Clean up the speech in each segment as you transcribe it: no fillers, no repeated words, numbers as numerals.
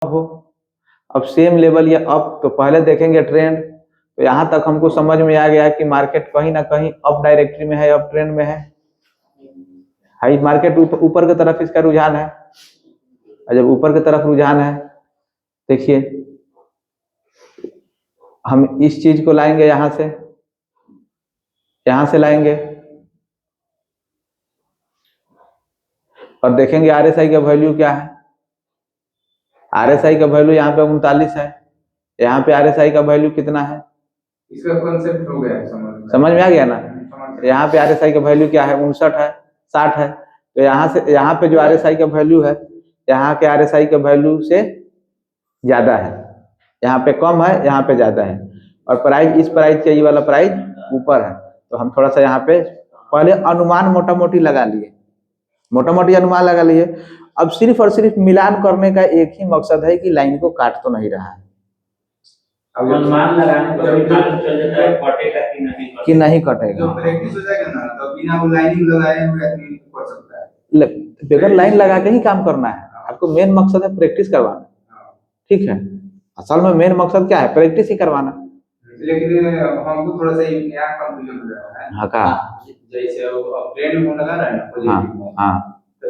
हो। अब same level या अप, तो पहले देखेंगे ट्रेंड। तो यहाँ तक हमको समझ में आ गया कि मार्केट कहीं ना कहीं अप डायरेक्टरी में है, अप ट्रेंड में है। हाई मार्केट ऊपर की तरफ इसका रुझान है। और जब ऊपर की तरफ रुझान है, देखिए हम इस चीज को लाएंगे, यहां से लाएंगे और देखेंगे आरएसआई का वैल्यू क्या है। आरएसआई का वैल्यू यहाँ पे 39 है। यहाँ पे आरएसआई का वैल्यू कितना है, इसका कॉन्सेप्ट हो गया, समझ में आ गया ना। यहाँ पे आरएसआई का वैल्यू क्या है, 59 है, 60 है। तो यहाँ पे जो आरएसआई का वैल्यू है, यहाँ के आरएसआई के वैल्यू से ज्यादा है। यहाँ पे कम है, यहाँ पे ज्यादा है। और प्राइस, इस प्राइस के ये वाला प्राइस ऊपर है। तो हम थोड़ा सा यहाँ पे पहले अनुमान मोटा मोटी लगा लिए, मोटा मोटी अनुमान लगा लिए। अब सिर्फ और सिर्फ मिलान करने का एक ही मकसद है कि लाइन को काट तो नहीं रहा है। अब अनुमान लगाने पर भी मालूम चल जाता है कटेगा कि नहीं कटेगा। जो प्रैक्टिस हो जाएगा ना, तो बिना लाइनिंग लगाए हुए आदमी कर सकता है। बगैर लाइन लगा के ही काम करना है। आपको मेन मकसद है प्रैक्टिस करवाना, ठीक है। असल में मेन मकसद क्या है, प्रैक्टिस ही करवाना। लेकिन हमको थोड़ा सा यहाँ कंफ्यूजन हो रहा है। हाँ का, जैसे अब ट्रेंड में लगा रहा है ना पॉजिटिव में, हाँ तो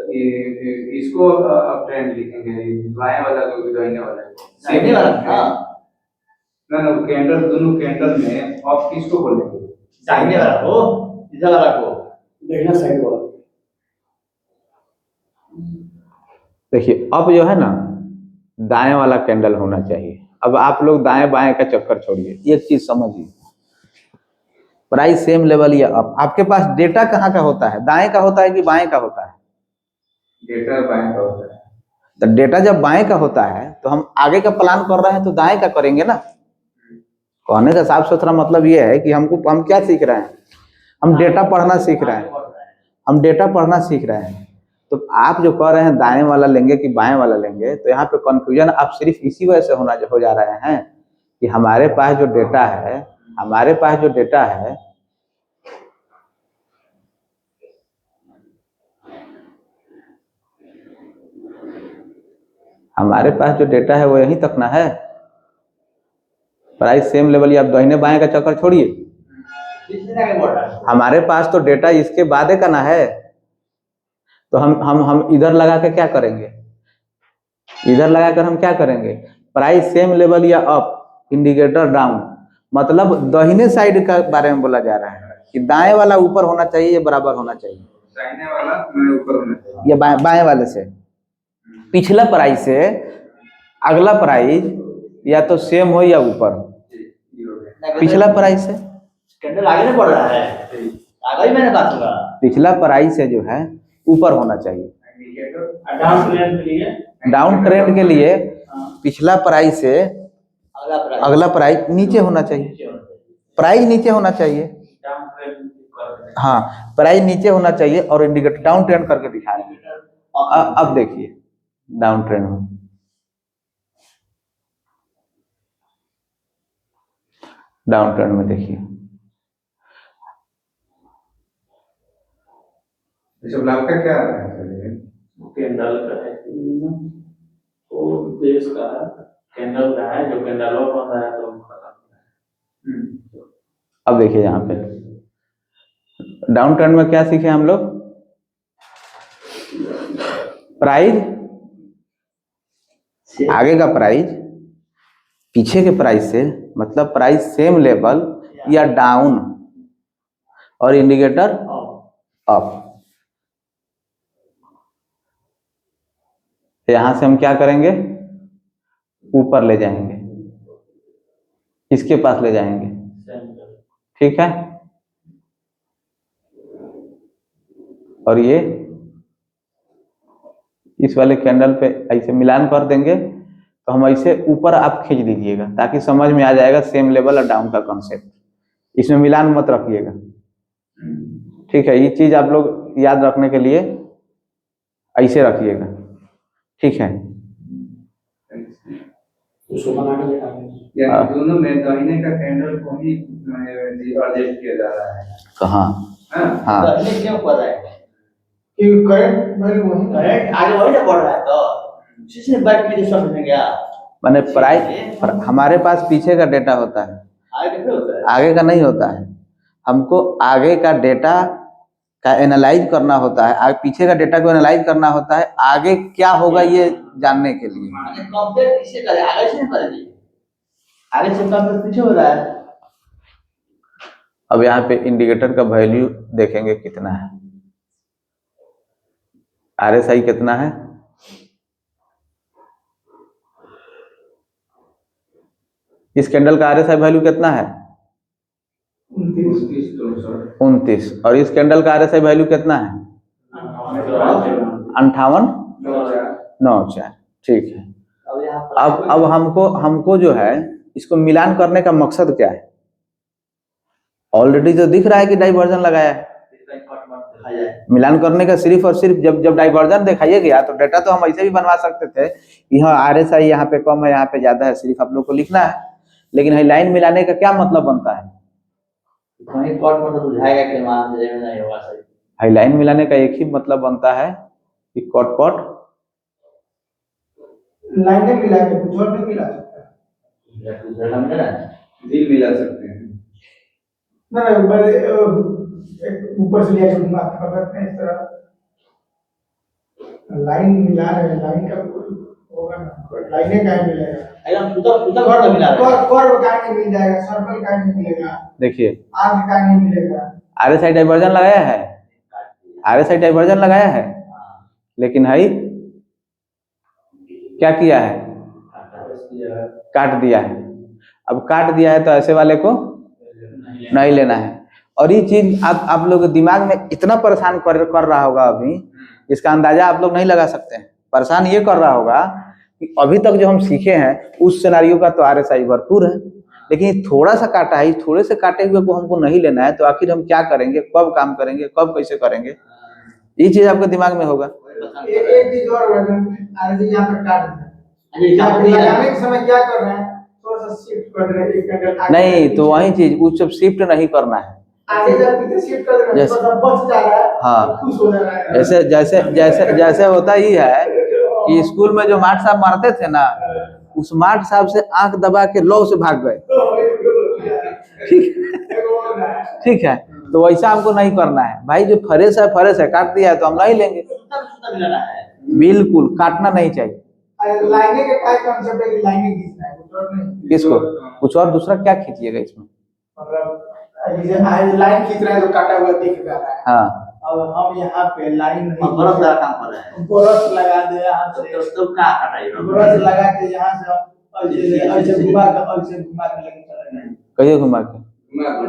इसको अब ट्रेंड लिखेंगे, बाएं वाला को दाहिने वाला, दाहिने वाला। हाँ ना कैंडल, दोनों कैंडल में आप किसको बोलेंगे, दाहिने वाला को, इधर वाला को देखना, साइड वाला। देखिए अब जो है ना, दाएं वाला कैंडल होना चाहिए। अब आप लोग दाएं बाएं का चक्कर छोड़िए, एक चीज समझिए, प्राइस सेम लेवल या अप, आपके पास डेटा कहाँ का होता है, दाएं का होता है कि बाएं का होता है? डेटा बाएं का होता है। तो डेटा जब बाएं का होता है तो हम आगे का प्लान कर रहे हैं तो दाएं का करेंगे ना। कहने का साफ सुथरा मतलब ये है कि हम क्या सीख रहे हैं, हम डेटा पढ़ना सीख रहे हैं, हम डेटा पढ़ना सीख रहे हैं। तो आप जो कह रहे हैं दाएं वाला लेंगे कि बाएं वाला लेंगे, तो यहाँ पे कंफ्यूजन आप सिर्फ इसी वजह से हो जा रहे हैं कि हमारे पास जो डेटा है, हमारे पास जो डेटा है, हमारे पास जो डेटा है वो यहीं तक ना है। प्राइस सेम लेवल, या आप दाहिने बाएं का चक्कर छोड़िए, हमारे पास तो डेटा इसके बाद का ना है। तो हम इधर लगा के क्या करेंगे, इधर लगाकर हम क्या करेंगे, प्राइस सेम लेवल या अप, इंडिकेटर डाउन, मतलब दाहिने साइड का बारे में बोला जा रहा है कि दाएं वाला ऊपर होना चाहिए या बराबर होना चाहिए, दाहिने वाला ऊपर होना चाहिए, या बाएं वाले से पिछला प्राइस से अगला प्राइस या तो सेम हो या ऊपर हो। पिछला प्राइस से कैंडल आगे नहीं बढ़ रहा है, आगे ही मैंने बात हुआ, पिछला प्राइस से जो है ऊपर होना चाहिए। डाउन ट्रेंड के लिए पिछला प्राइस से अगला प्राइस नीचे होना चाहिए, प्राइस नीचे होना चाहिए। हाँ, प्राइस नीचे होना चाहिए और इंडिकेटर डाउन ट्रेंड करके दिखा रहे हैं। अब देखिए डाउन ट्रेंड में, डाउन ट्रेंड में देखिए, लाल का क्या है, कैंडल का है, वो बेस का कैंडल का है, जो कैंडल बन रहा है तो अब देखिए यहाँ पे डाउन ट्रेंड में क्या सीखे हम लोग, प्राइस आगे का प्राइस पीछे के प्राइस से, मतलब प्राइस सेम लेवल या डाउन और इंडिकेटर अप। यहां से हम क्या करेंगे, ऊपर ले जाएंगे, इसके पास ले जाएंगे, ठीक है। और ये इस वाले कैंडल पे ऐसे मिलान कर देंगे, तो हम ऐसे ऊपर आप खींच दीजिएगा ताकि समझ में आ जाएगा सेम लेवल और डाउन का कॉन्सेप्ट। इसमें मिलान मत रखिएगा, ठीक है। ये चीज आप लोग याद रखने के लिए ऐसे रखिएगा, ठीक है। दोनों में दाहिने का कैंडल को ही एडजस्ट किया जा रहा है। कहाँ? हाँ, दाहिने क्यों कर रहा है, कि करंट वही करंट आगे वही ना बढ़ रहा है, तो किसी ने बैठ के समझ गया मैंने प्राइस हमारे पास पीछे का डेटा होता है, आगे कैसे होता है? आगे का नहीं होता है। हमको आगे का डेटा का एनालाइज करना होता है, आगे पीछे का डेटा को एनालाइज करना होता है, आगे क्या होगा ये जानने के लिए। माने कंपेयर किससे करें, आगे से नहीं करेंगे, आगे से कंपेयर पीछे हो रहा है। अब यहाँ पे इंडिकेटर का वैल्यू देखेंगे कितना है, RSI कितना है, इस कैंडल का RSI वैल्यू कितना है 29, और इस कैंडल का RSI वैल्यू कितना है 58.94। ठीक है। अब यहाँ पर अब हमको जो है इसको मिलान करने का मकसद क्या है। ऑलरेडी तो दिख रहा है कि डाइवर्जन लगाया है, दिखाया जाए। मिलान करने का सिर्फ और सिर्फ जब डाइवर्जन दिखाइए गया तो डेटा तो हम ऐसे भी बनवा सकते थे, यहाँ RSI यहाँ पे कम है यहाँ पे ज्यादा है, सिर्फ आप लोग को लिखना है। लेकिन लाइन मिलाने का क्या मतलब बनता है, वहीं कॉट मतलब बुझाएगा कि मान से नहीं होगा सही। हाईलाइन मिलाने का एक ही मतलब बनता है कि कॉट कॉट लाइनें मिला के कुछ और नहीं मिला सकता। दिल मिला सकते हैं। ना ऊपर से लिया के घुमा कर सकते हैं इस तरह। लाइन मिला रहे हैं, लाइन का होगा ना, लाइनें काहे मिलेगा, एकदम सुतर घर में मिला रहा है। कर्व काहे नहीं मिल जाएगा, सर्कल काहे नहीं मिलेगा, देखिए आर्क काहे नहीं मिलेगा। RSI डाइवर्जन लगाया है, RSI डाइवर्जन लगाया है, लेकिन है क्या किया है, काट दिया है। अब काट दिया है तो ऐसे वाले को नहीं लेना है। और ये चीज आप लोग दिमाग में इतना परेशान कर रहा होगा, अभी इसका अंदाजा आप लोग नहीं लगा सकते हैं। परेशान ये कर रहा होगा कि अभी तक जो हम सीखे हैं उस सिनारियो का तो RSI भरपूर है, लेकिन थोड़ा सा काटा है, थोड़े से काटे हुए को हमको नहीं लेना है, तो आखिर हम क्या करेंगे, कब काम करेंगे, कब कैसे करेंगे, ये चीज आपके दिमाग में होगा। एक चीज और आरजी यहाँ पर काट दिया, यहाँ पर लगाने के समय क्या कर रहे हैं, थोड़ा सा शिफ्ट कर रहे हैं, एक कैंडल आगे नहीं तो वही चीज उस सब शिफ्ट नहीं करना है। आगे जब पीछे शिफ्ट कर रहे हैं जैसे- थोड़ा सा बच जा रहा है, हाँ। खुश हो जा रहा है। जैसे जैसे जैसे जैसे होता ही है कि स्कूल में जो मार्ट साहब मारते थे ना, उस मार्ट साहब से आंख दबा के लौ से भाग गए। ठीक है, तो वैसा हमको नहीं करना है भाई, जो फ्रेश है काट दिया है तो हम नहीं लेंगे, सुतर मिला रहा है। बिल्कुल काटना नहीं चाहिए। लाइनें का क्या कांसेप्ट है कि लाइनें खींचना है, कुछ और नहीं। किसको कुछ और दूसरा क्या खींचिएगा इसमें। मतलब जैसे लाइन खींच रहे हैं तो काटा हुआ दिख रहा है। हाँ अब हम यहाँ पे लाइन नहीं, और बरस लगा काम कर रहा है। ब्रश लगा दे यहाँ से, तो क्या कटाएगा? ब्रश लगा के यहाँ से ऐसे घुमा के लेके चले गए। कहिए घुमा के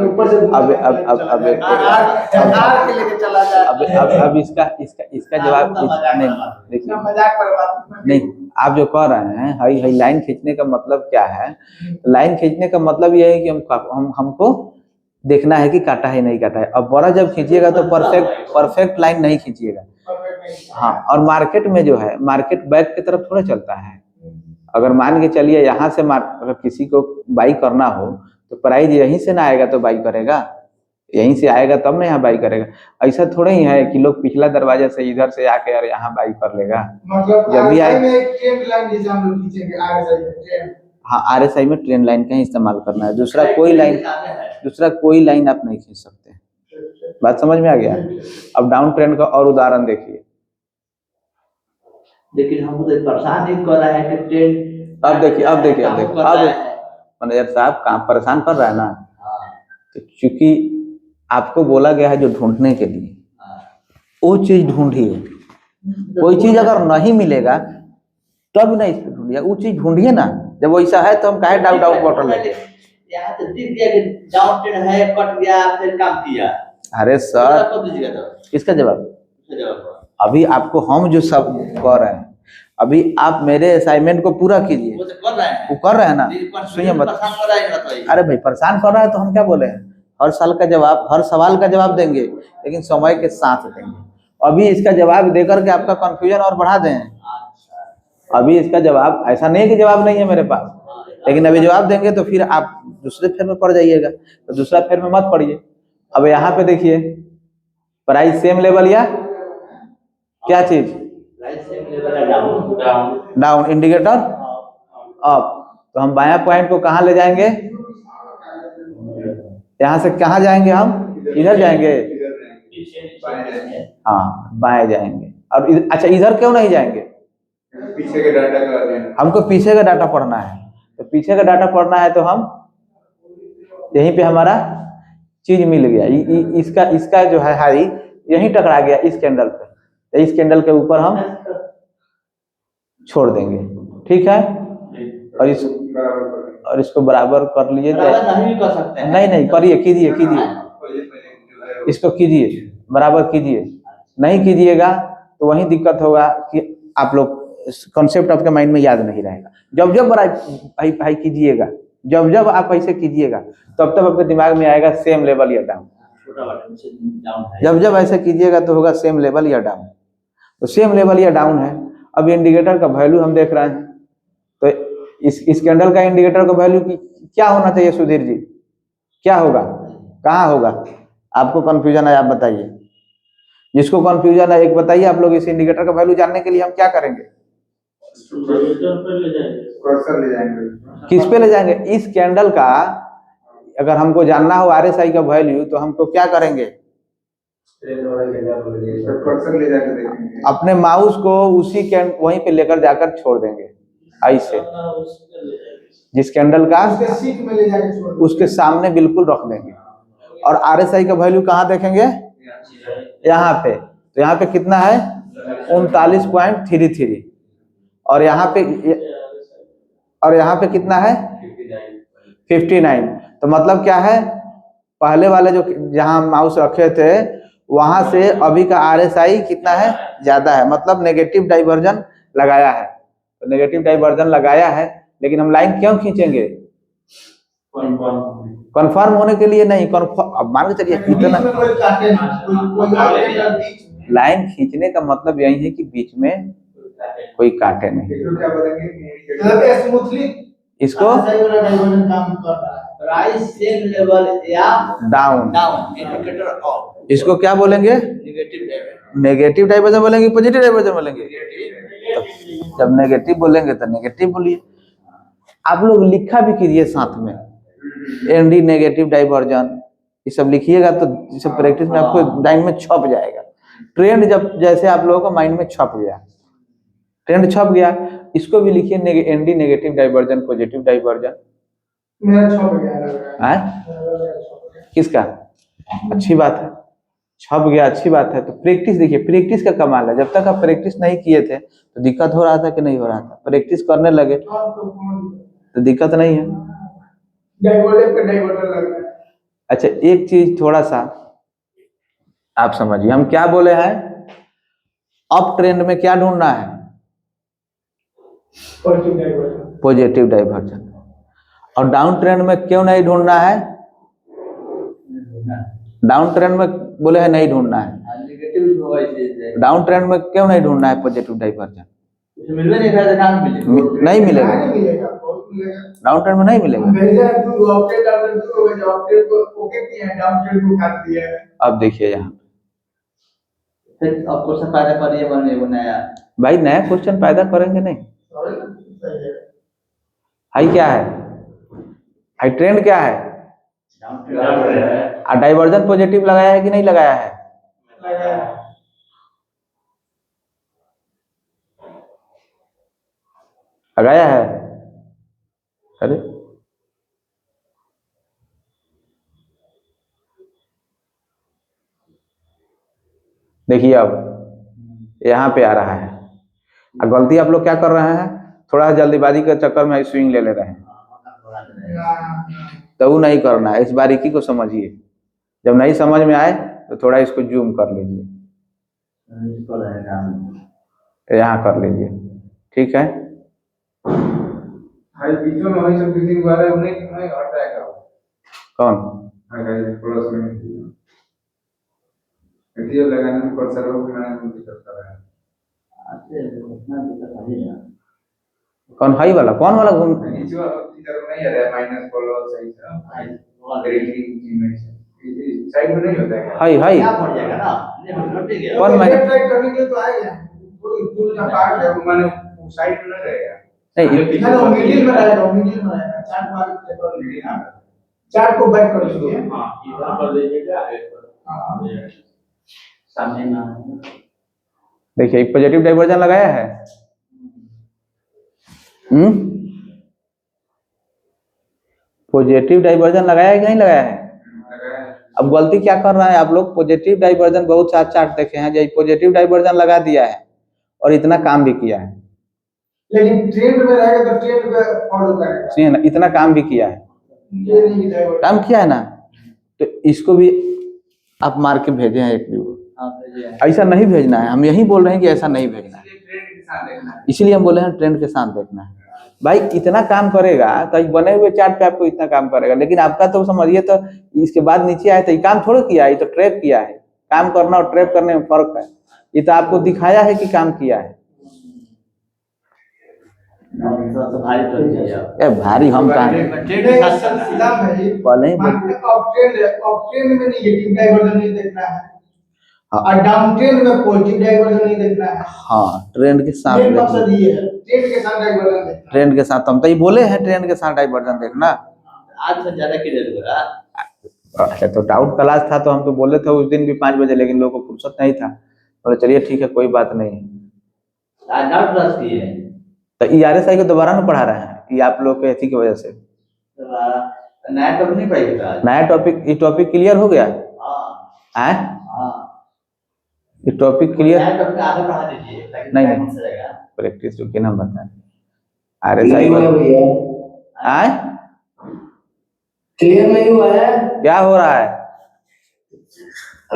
ऊपर से घुमा अब के अब अब अब आर के लेके चला जाए। अब इसका जवाब नहीं देखिए, मजाक पर बात नहीं आप जो कह रहे हैं हाई लाइन खींचने का मतलब क्या है, लाइन खींचने का मतलब ये है कि हमको देखना है कि काटा है नहीं काटा है। अब बड़ा जब खींचिएगा तो परफेक्ट लाइन नहीं खींचिएगा। हाँ, और मार्केट में जो है, मार्केट बैक की तरफ थोड़ा चलता है। अगर मान के चलिए यहाँ से अगर किसी को बाई करना हो तो प्राइस यहीं से ना आएगा तो बाई करेगा, यहीं से आएगा तब ना यहाँ बाई करेगा। ऐसा थोड़ा ही है कि लोग पिछला दरवाजा से इधर से आके और यहाँ बाई कर लेगा। मतलब जब भी RSI आए- में एक ट्रेंड लाइन जैसे हम लोग खींचेंगे, RSI में ट्रेंड। हाँ, RSI में ट्रेंड लाइन का ही इस्तेमाल करना है, दूसरा कोई लाइन आप नहीं खींच सकते। बात समझ में आ गया। अब डाउन ट्रेंड का और उदाहरण देखिए। लेकिन हमको तो परेशान नहीं कर रहा है कि ट्रेन। अब देखिए मैनेजर साहब काम परेशान कर रहा है ना, तो चूंकि आपको बोला गया है जो ढूंढने के लिए, वो चीज ढूंढिए। कोई चीज अगर नहीं मिलेगा तब नहीं इसको ढूंढिए, वो चीज ढूंढिए ना। जब वैसा है तो हम काहे डाउट बॉटल लेंगे। यहाँ से दिख गया कि डाउन ट्रेन है, कट गया, फिर काम किया। अरे सर, कब दीजिएगा तो? इसका जवाब इसका जवाब अभी आपको हम जो सब कह रहे हैं, अभी आप मेरे असाइनमेंट को पूरा कीजिए। वो तो कर रहे हैं। वो कर रहे हैं ना, सुनिए मत। परेशान कर रहा है ना तो ये। अरे भाई परेशान कर रहा है तो हम क्या बोले हैं, हर साल का जवाब, हर सवाल का जवाब देंगे, लेकिन समय के साथ देंगे। अभी इसका जवाब देकर के आपका कंफ्यूजन और बढ़ा दें। अभी इसका जवाब ऐसा नहीं कि जवाब नहीं है मेरे पास, लेकिन अभी जवाब देंगे तो फिर आप दूसरे फेर में पड़ जाइएगा, तो दूसरा फेर में मत पड़िए। अब यहाँ पे देखिए प्राइस सेम लेवल या क्या चीज, राइट सेम लेवल है down down down, indicator up. तो हम बायां पॉइंट को कहाँ ले जाएंगे? यहाँ से कहाँ जाएंगे हम? इधर जाएंगे। हाँ, बाएं जाएंगे। और अच्छा, इधर क्यों नहीं जाएंगे? पीछे के डाटा का लेना, हमको पीछे का डाटा पढ़ना है। तो पीछे का डाटा पढ़ना है तो हम यहीं पे हमारा चीज मिल गया। इसका इसका जो है हाई यहीं टकरा गया इस कैंडल पे, तो इस कैंडल के ऊपर हम छोड़ देंगे। ठीक है, और इसको बराबर कर लिए तो नहीं कर सकते हैं। नहीं करिए, कीजिए कीजिए, इसको कीजिए, बराबर कीजिए। नहीं कीजिएगा तो वही दिक्कत होगा कि आप लोग कॉन्सेप्ट आपके माइंड में याद नहीं रहेगा। जब जब भाई भाई कीजिएगा, जब जब आप ऐसे कीजिएगा तब तब आपके दिमाग में आएगा सेम लेवल या डाउन। जब जब ऐसे कीजिएगा तो होगा सेम लेवल या डाउन। तो सेम लेवल या डाउन है। अब इंडिकेटर का वैल्यू हम देख रहे हैं, तो इस कैंडल का इंडिकेटर का वैल्यू क्या होना चाहिए सुधीर जी? क्या होगा, कहाँ होगा? आपको कंफ्यूजन है, आप बताइए। जिसको कंफ्यूजन है एक बताइए। आप लोग इस इंडिकेटर का वैल्यू जानने के लिए हम क्या करेंगे? कर्सर ले जाएंगे। किस पे ले जाएंगे? इस कैंडल का अगर हमको जानना हो RSI का वैल्यू तो हमको क्या करेंगे? कर्सर ले जाकर देखेंगे। अपने माउस को उसी वहीं पे लेकर जाकर छोड़ देंगे ऐसे, जिस कैंडल का सीट में ले जाके छोड़ दो। उसके सामने बिल्कुल रख देंगे। और RSI का वैल्यू कहाँ देखेंगे? यहाँ पे। तो यहाँ पे कितना है? 39.33। और यहाँ पे कितना है? 59। तो मतलब क्या है? पहले वाले जो जहाँ माउस रखे थे वहां से अभी का RSI कितना है? ज्यादा है, मतलब नेगेटिव डाइवर्जन लगाया है। तो नेगेटिव डाइवर्जन लगाया है, लेकिन हम लाइन क्यों खींचेंगे? कंफर्म होने के लिए नहीं, कंफर्म। अब मान के चलिए इतना लाइन खींचने का मतलब यही है कि बीच में कोई काटे नहीं। इसको क्या बोलेंगे? स्मूथली इसको राइट सेम लेवल या डाउन, डाउन, इंडिकेटर ऑफ। इसको क्या बोलेंगे? Negative diversion. नेगेटिव डाइवर्जन बोलेंगे, पॉजिटिव डाइवर्जन बोलेंगे? जब नेगेटिव बोलेंगे तो नेगेटिव बोलिए। आप लोग लिखा भी कीजिए साथ में, ND नेगेटिव डाइवर्जन, ये सब लिखिएगा तो ये सब प्रैक्टिस में आपको माइंड में छप जाएगा। ट्रेंड जब जैसे आप लोगों का माइंड में छप गया, ट्रेंड छप गया, इसको भी लिखिए ND negative diversion, positive diversion. मेरा छप गया लग रहा है। किसका? अच्छी बात है, छप गया, अच्छी बात है। तो प्रैक्टिस देखिए, प्रैक्टिस का कमाल है। जब तक आप प्रैक्टिस नहीं किए थे तो दिक्कत हो रहा था कि नहीं हो रहा था? प्रैक्टिस करने लगे तो दिक्कत नहीं है। डाइवर्टर पे डाइवर्टर लग रहा है। अच्छा, एक चीज थोड़ा सा आप समझिए, हम क्या बोले हैं? अप ट्रेंड में क्या ढूंढना है? Positive diverter. Positive diversion. और डाउन ट्रेंड में क्यों नहीं ढूंढना है? डाउन ट्रेंड में बोले हैं नहीं ढूंढना है। नेगेटिव होगा इसे डाउन ट्रेंड में क्यों नहीं ढूंढना है पॉजिटिव डाइवर्जन? मिलवे नहीं रहा, नाम मिले नहीं मिलेगा, नहीं मिलेगा, बहुत मिलेगा। डाउन ट्रेंड में नहीं मिलेगा। भेजा है तू अपडेट डाउन टू अपडेट को ओके किया है, डाउन ट्रेंड को काट दिया है। अब देखिए यहाँ फिर अब क्वेश्चन पैदा करिए, बने बनाया भाई, नया क्वेश्चन पैदा करेंगे नहीं। सही है। हाई क्या है? हाई ट्रेंड क्या है? और डाइवर्जन पॉजिटिव लगाया है कि नहीं लगाया है? लगा लगाया है। अरे देखिए, अब यहाँ पे आ रहा है। और गलती आप लोग क्या कर रहे हैं? थोड़ा जल्दीबाजी के चक्कर में स्विंग ले रहे हैं। तो वो नहीं करना है, इस बारीकी को समझिए। जब नहीं समझ में आए तो थोड़ा इसको जूम कर लीजिए, यहाँ कर लीजिए, ठीक है। भाई बीच में वही सब किसी वाला उन्हें नहीं हटा है कौन? हां गाइस प्लस में वीडियो लगाने में कर्सर को बनाने में दिक्कत कर रहा है। कौन हाई वाला? कौन वाला घूम? नीचे वाला इधर नहीं आ रहा है, माइनस फॉलो सही से ग्रीन में साइड में नहीं होता है। हाई हाई क्या पड़ जाएगा ना, नहीं हट गया। कौन माइनस? ट्राई करने के लिए तो आएगा। टूल का पार्ट है। वो मैंने साइड में न रहेगा। नहीं ना ना मिडिल में रहेगा, मिडिल में रहेगा। चार्ट मार्क कर लीजिए ना, चार्ट को बैक कर लीजिए। हाँ इधर कर लीजिएगा, आगे हाँ सामने ना देखिए पॉजिटिव डाइवर्जन लगाया है। पॉजिटिव डाइवर्जन लगाया है कि नहीं लगाया है? अब गलती क्या कर रहा है आप लोग, पॉजिटिव डाइवर्जन बहुत सारे चार्ट देखे हैं जो पॉजिटिव डाइवर्जन लगा दिया है और इतना काम भी किया है, लेकिन ट्रेंड में रहेगा तो ट्रेंड पे फॉलो करेगा। सुनिए ना, इतना काम भी किया है, ये नहीं डाइवर्ट काम किया है ना, तो इसको भी आप मार के भेजे हैं एक व्यू। ऐसा नहीं भेजना है, हम यही बोल रहे हैं कि ऐसा नहीं भेजना है, ट्रेंड के साथ देखना है। इसलिए हम बोले हैं ट्रेंड के साथ देखना है। भाई इतना काम करेगा तो इस बने हुए चार्ट पे आपको इतना काम करेगा, लेकिन आपका तो समझिए तो इसके बाद नीचे आए तो ये काम थोड़ा किया है, ये तो ट्रैप किया है। काम करना और ट्रैप करने में फर्क है। ये तो आपको दिखाया है कि काम किया है। भारी कर दिया ए भारी हम कहा ट्रेंड के साथ चलना है। सीधा भाई पहले ही बोल- मार्केट अप ट्रेंड में नेगेटिव डाइवर्जन नहीं देखना है हाँ। और डाउन ट्रेंड में पॉजिटिव डाइवर्जन नहीं देखना है। हाँ ट्रेंड के साथ मेन देखना। मकसद ये है, ट्रेंड के साथ डाइवर्जन देखना है। ट्रेंड के साथ हम तो ये बोले हैं ट्रेंड के साथ डाइवर्जन देखना। आज से ज्यादा क्लियर हो रहा। अच्छा तो डाउट क्लास था तो हम तो बोले थे उस दिन भी 5 बजे, लेकिन लोगों को फुर्सत नहीं था। बोले चलिए ठीक है कोई बात नहीं। आज डाउट क्लास की है। तो ERSI को दोबारा ना पढ़ा रहे हैं कि आप लोग के एथी की वजह से नया टॉपिक नहीं पढ़ेगा आज। नया टॉपिक, ये टॉपिक क्लियर हो गया हाँ है? हाँ ये टॉपिक क्लियर नया टॉपिक आगे बढ़ा दीजिए ताकि नहीं, टाइम नहीं। से रहेगा। प्रैक्टिस जो कि ना बताएं RSI आए क्लियर नहीं हुआ है, क्या हो रहा है?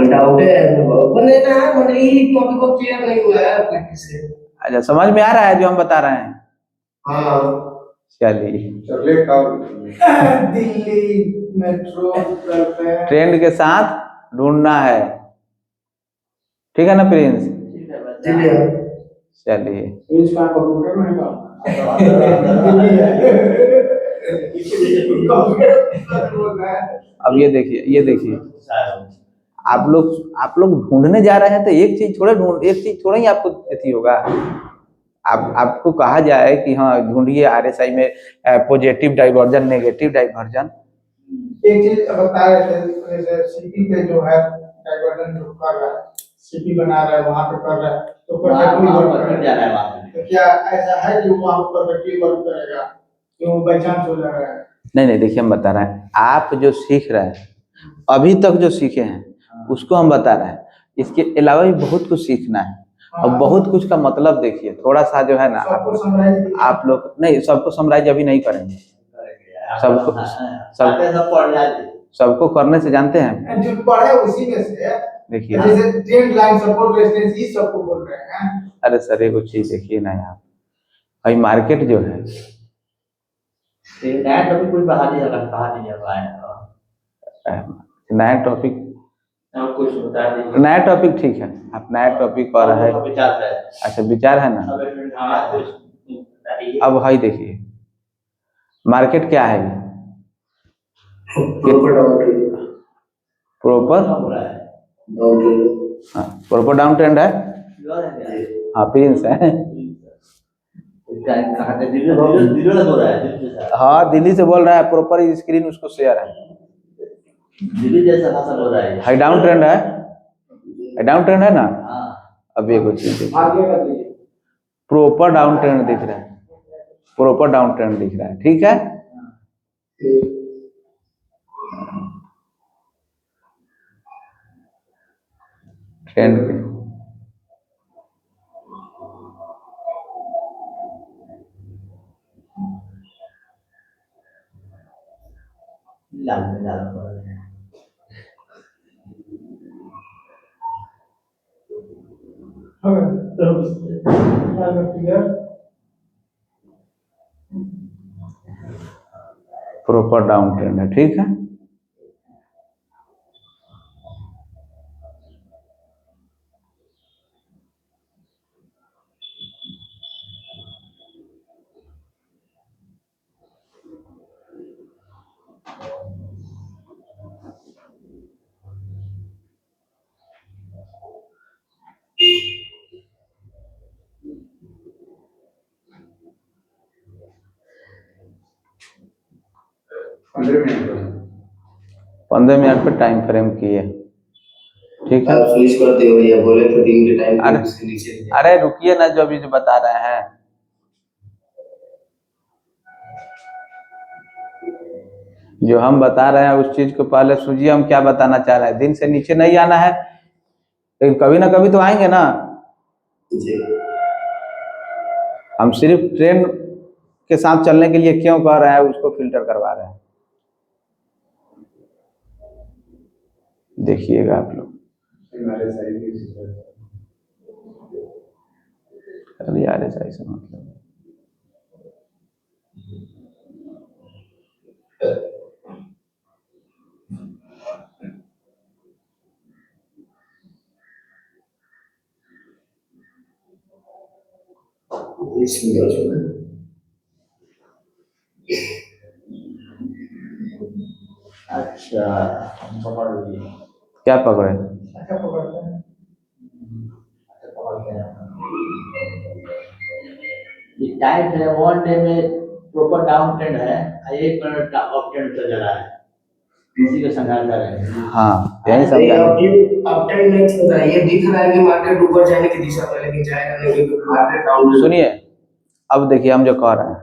डाउट है बने ना, मतलब ये टॉपिक को क्लियर नहीं हुआ है प्रैक्टिस से। अच्छा समझ में आ रहा है जो हम बता रहे हैं? हाँ चलिए चॉकलेट खाओ। दिल्ली मेट्रो पे ट्रेंड के साथ ढूंढना है, ठीक है ना प्रिंस? ठीक है बस। ठीक है। चलिए इसका कंप्यूटर में काम अब ये देखिए, ये देखिए आप लोग ढूंढने जा रहे हैं तो एक चीज थोड़ा ही आपको अथी होगा। आपको कहा जाए कि हाँ ढूंढिए RSI में पॉजिटिव डाइवर्जन नेगेटिव डाइवर्जन। एक चीज बता रहे थे, जैसे सीपी पे जो है डाइवर्जन जो कर रहा है, सीपी बना रहा है वहां पे कर रहा है तो परफेक्टली वर्क कर जा रहा है वहाँ पे। तो क्या ऐसा है कि वहां परफेक्टली वर्क करेगा क्यों बाई चांस हो जा रहा है? नहीं देखिए हम बता रहे हैं, आप जो सीख रहे हैं अभी तक जो सीखे हैं उसको हम बता रहे हैं। इसके अलावा भी बहुत कुछ सीखना है और बहुत कुछ का मतलब देखिए थोड़ा सा जो है ना सबको समराइज आप लोग नहीं, सबको समराइज अभी नहीं करेंगे। सबको सब पढ़ जाते। सबको करने से जानते हैं जो पढ़े उसी में से देखिए। जैसे ट्रेंड लाइन सपोर्ट रेजिस्टेंस ये सबको बोल रहे हैं। अरे सर एक चीज देखिए ना यहाँ भाई मार्केट जो है नया टॉपिक कुछ बढ़ा दीजिए नया टॉपिक, और कुछ बता दीजिए। नया टॉपिक ठीक है, आप नया टॉपिक और है। विचार है। अच्छा विचार है ना, हाँ कुछ बता दीजिए। अब भाई देखिए मार्केट क्या है, प्रॉपर हो रहा है। प्रॉपर डाउन ट्रेंड है। हाँ प्रिंस है। कहाँ से दिल्ली से बोल रहा है दिल्ली से। हाँ दिल्ली से बोल रहा है, प्रॉपर स्क्रीन उसको शेयर है। दिल्ली जैसा भाषा बोल रहा है। हाई डाउन ट्रेंड है, डाउन ट्रेंड है ना। हाँ अब एक चीज देखिए, आगे कर दीजिए। प्रॉपर डाउन ट्रेंड दिख रहा है, प्रॉपर डाउन ट्रेंड दिख रहा है, ठीक है। ट्रेंड पे लाल बोल रहे हैं। प्रॉपर डाउन ट्रेंड है, ठीक है। 15 मिनट पर 15 मिनट पे टाइम फ्रेम किए, ठीक है। आप स्विच करते हो या बोले तो दिन के टाइम अरे से नीचे नहीं अरे रुकिए ना, जो अभी जो बता रहे हैं, जो हम बता रहे हैं उस चीज को पहले सूझिए, हम क्या बताना चाह रहे हैं। दिन से नीचे नहीं आना है, लेकिन कभी ना कभी तो आएंगे ना। जी। हम सिर्फ ट्रेन के साथ चलने के लिए क्यों कह रहे हैं, उसको फिल्टर करवा रहे हैं। देखिएगा आप लोग, हमारे साइड की अरे यार ऐसा ऐसा मतलब अच्छा, पकड़ लिए। क्या पकड़े। अच्छा पकड़ते हैं। अच्छा, पकड़ के ये टाइट है, 1 डे में प्रॉपर डाउन ट्रेंड है, 1 मिनट का अप ट्रेंड चल रहा है, इसी को समझाता रहे। हाँ यही समझा। अप ट्रेंड नहीं चल रहा है, ये दिख रहा है कि मार्केट ऊपर जाने की दिशा में, लेकिन जाएगा नहीं क्योंकि मार्केट डाउन। सुनिए, अब देखिए हम जो कह रहे हैं,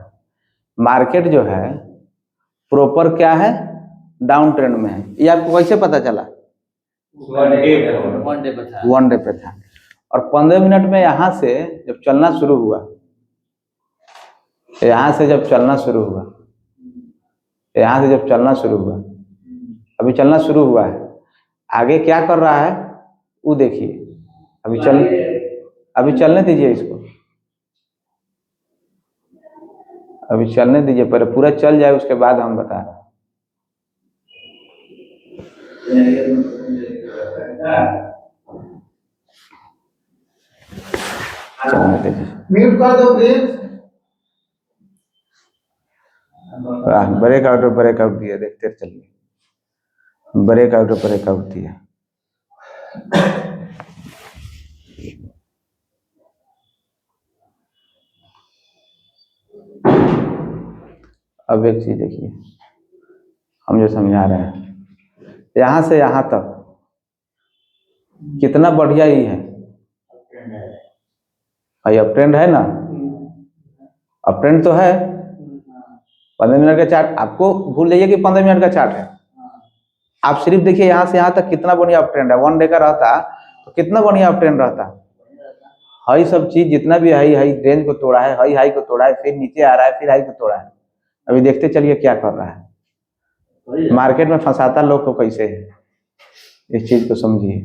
मार्केट जो है प्रॉपर क्या है, डाउन ट्रेंड में है। ये आपको कैसे पता चला। 1 डे पे था। 1 डे पे था, और 15 मिनट में यहाँ से जब चलना शुरू हुआ, यहाँ से जब चलना शुरू हुआ, यहाँ से जब चलना शुरू हुआ, अभी चलना शुरू हुआ है, आगे क्या कर रहा है वो देखिए। अभी चलने दीजिए इसको, अभी चलने दीजिए, पहले पूरा चल जाए उसके बाद हम बता रहे हैं। चलने दीजिए। म्यूट कर दो प्लीज। ब्रेकआउट दिया, देखते चलिए, ब्रेकआउट दिया। अब एक चीज देखिए, हम जो समझा रहे हैं, यहाँ से यहाँ तक कितना बढ़िया ही है, भाई अप ट्रेंड है ना, अप ट्रेंड तो है। 15 मिनट का चार्ट आपको भूल जाइए कि 15 मिनट का चार्ट है। आप सिर्फ देखिए यहाँ से यहाँ तक कितना बढ़िया अप ट्रेंड है। 1 डे का रहता तो कितना बढ़िया अप ट्रेंड रहता। हाई सब चीज जितना भी हाई हाई रेंज को तोड़ा है, हाई हाई को तोड़ा है, फिर नीचे आ रहा है, फिर हाई को तोड़ा है। अभी देखते चलिए क्या कर रहा है, मार्केट में फंसाता लोग को कैसे है, इस चीज को समझिए।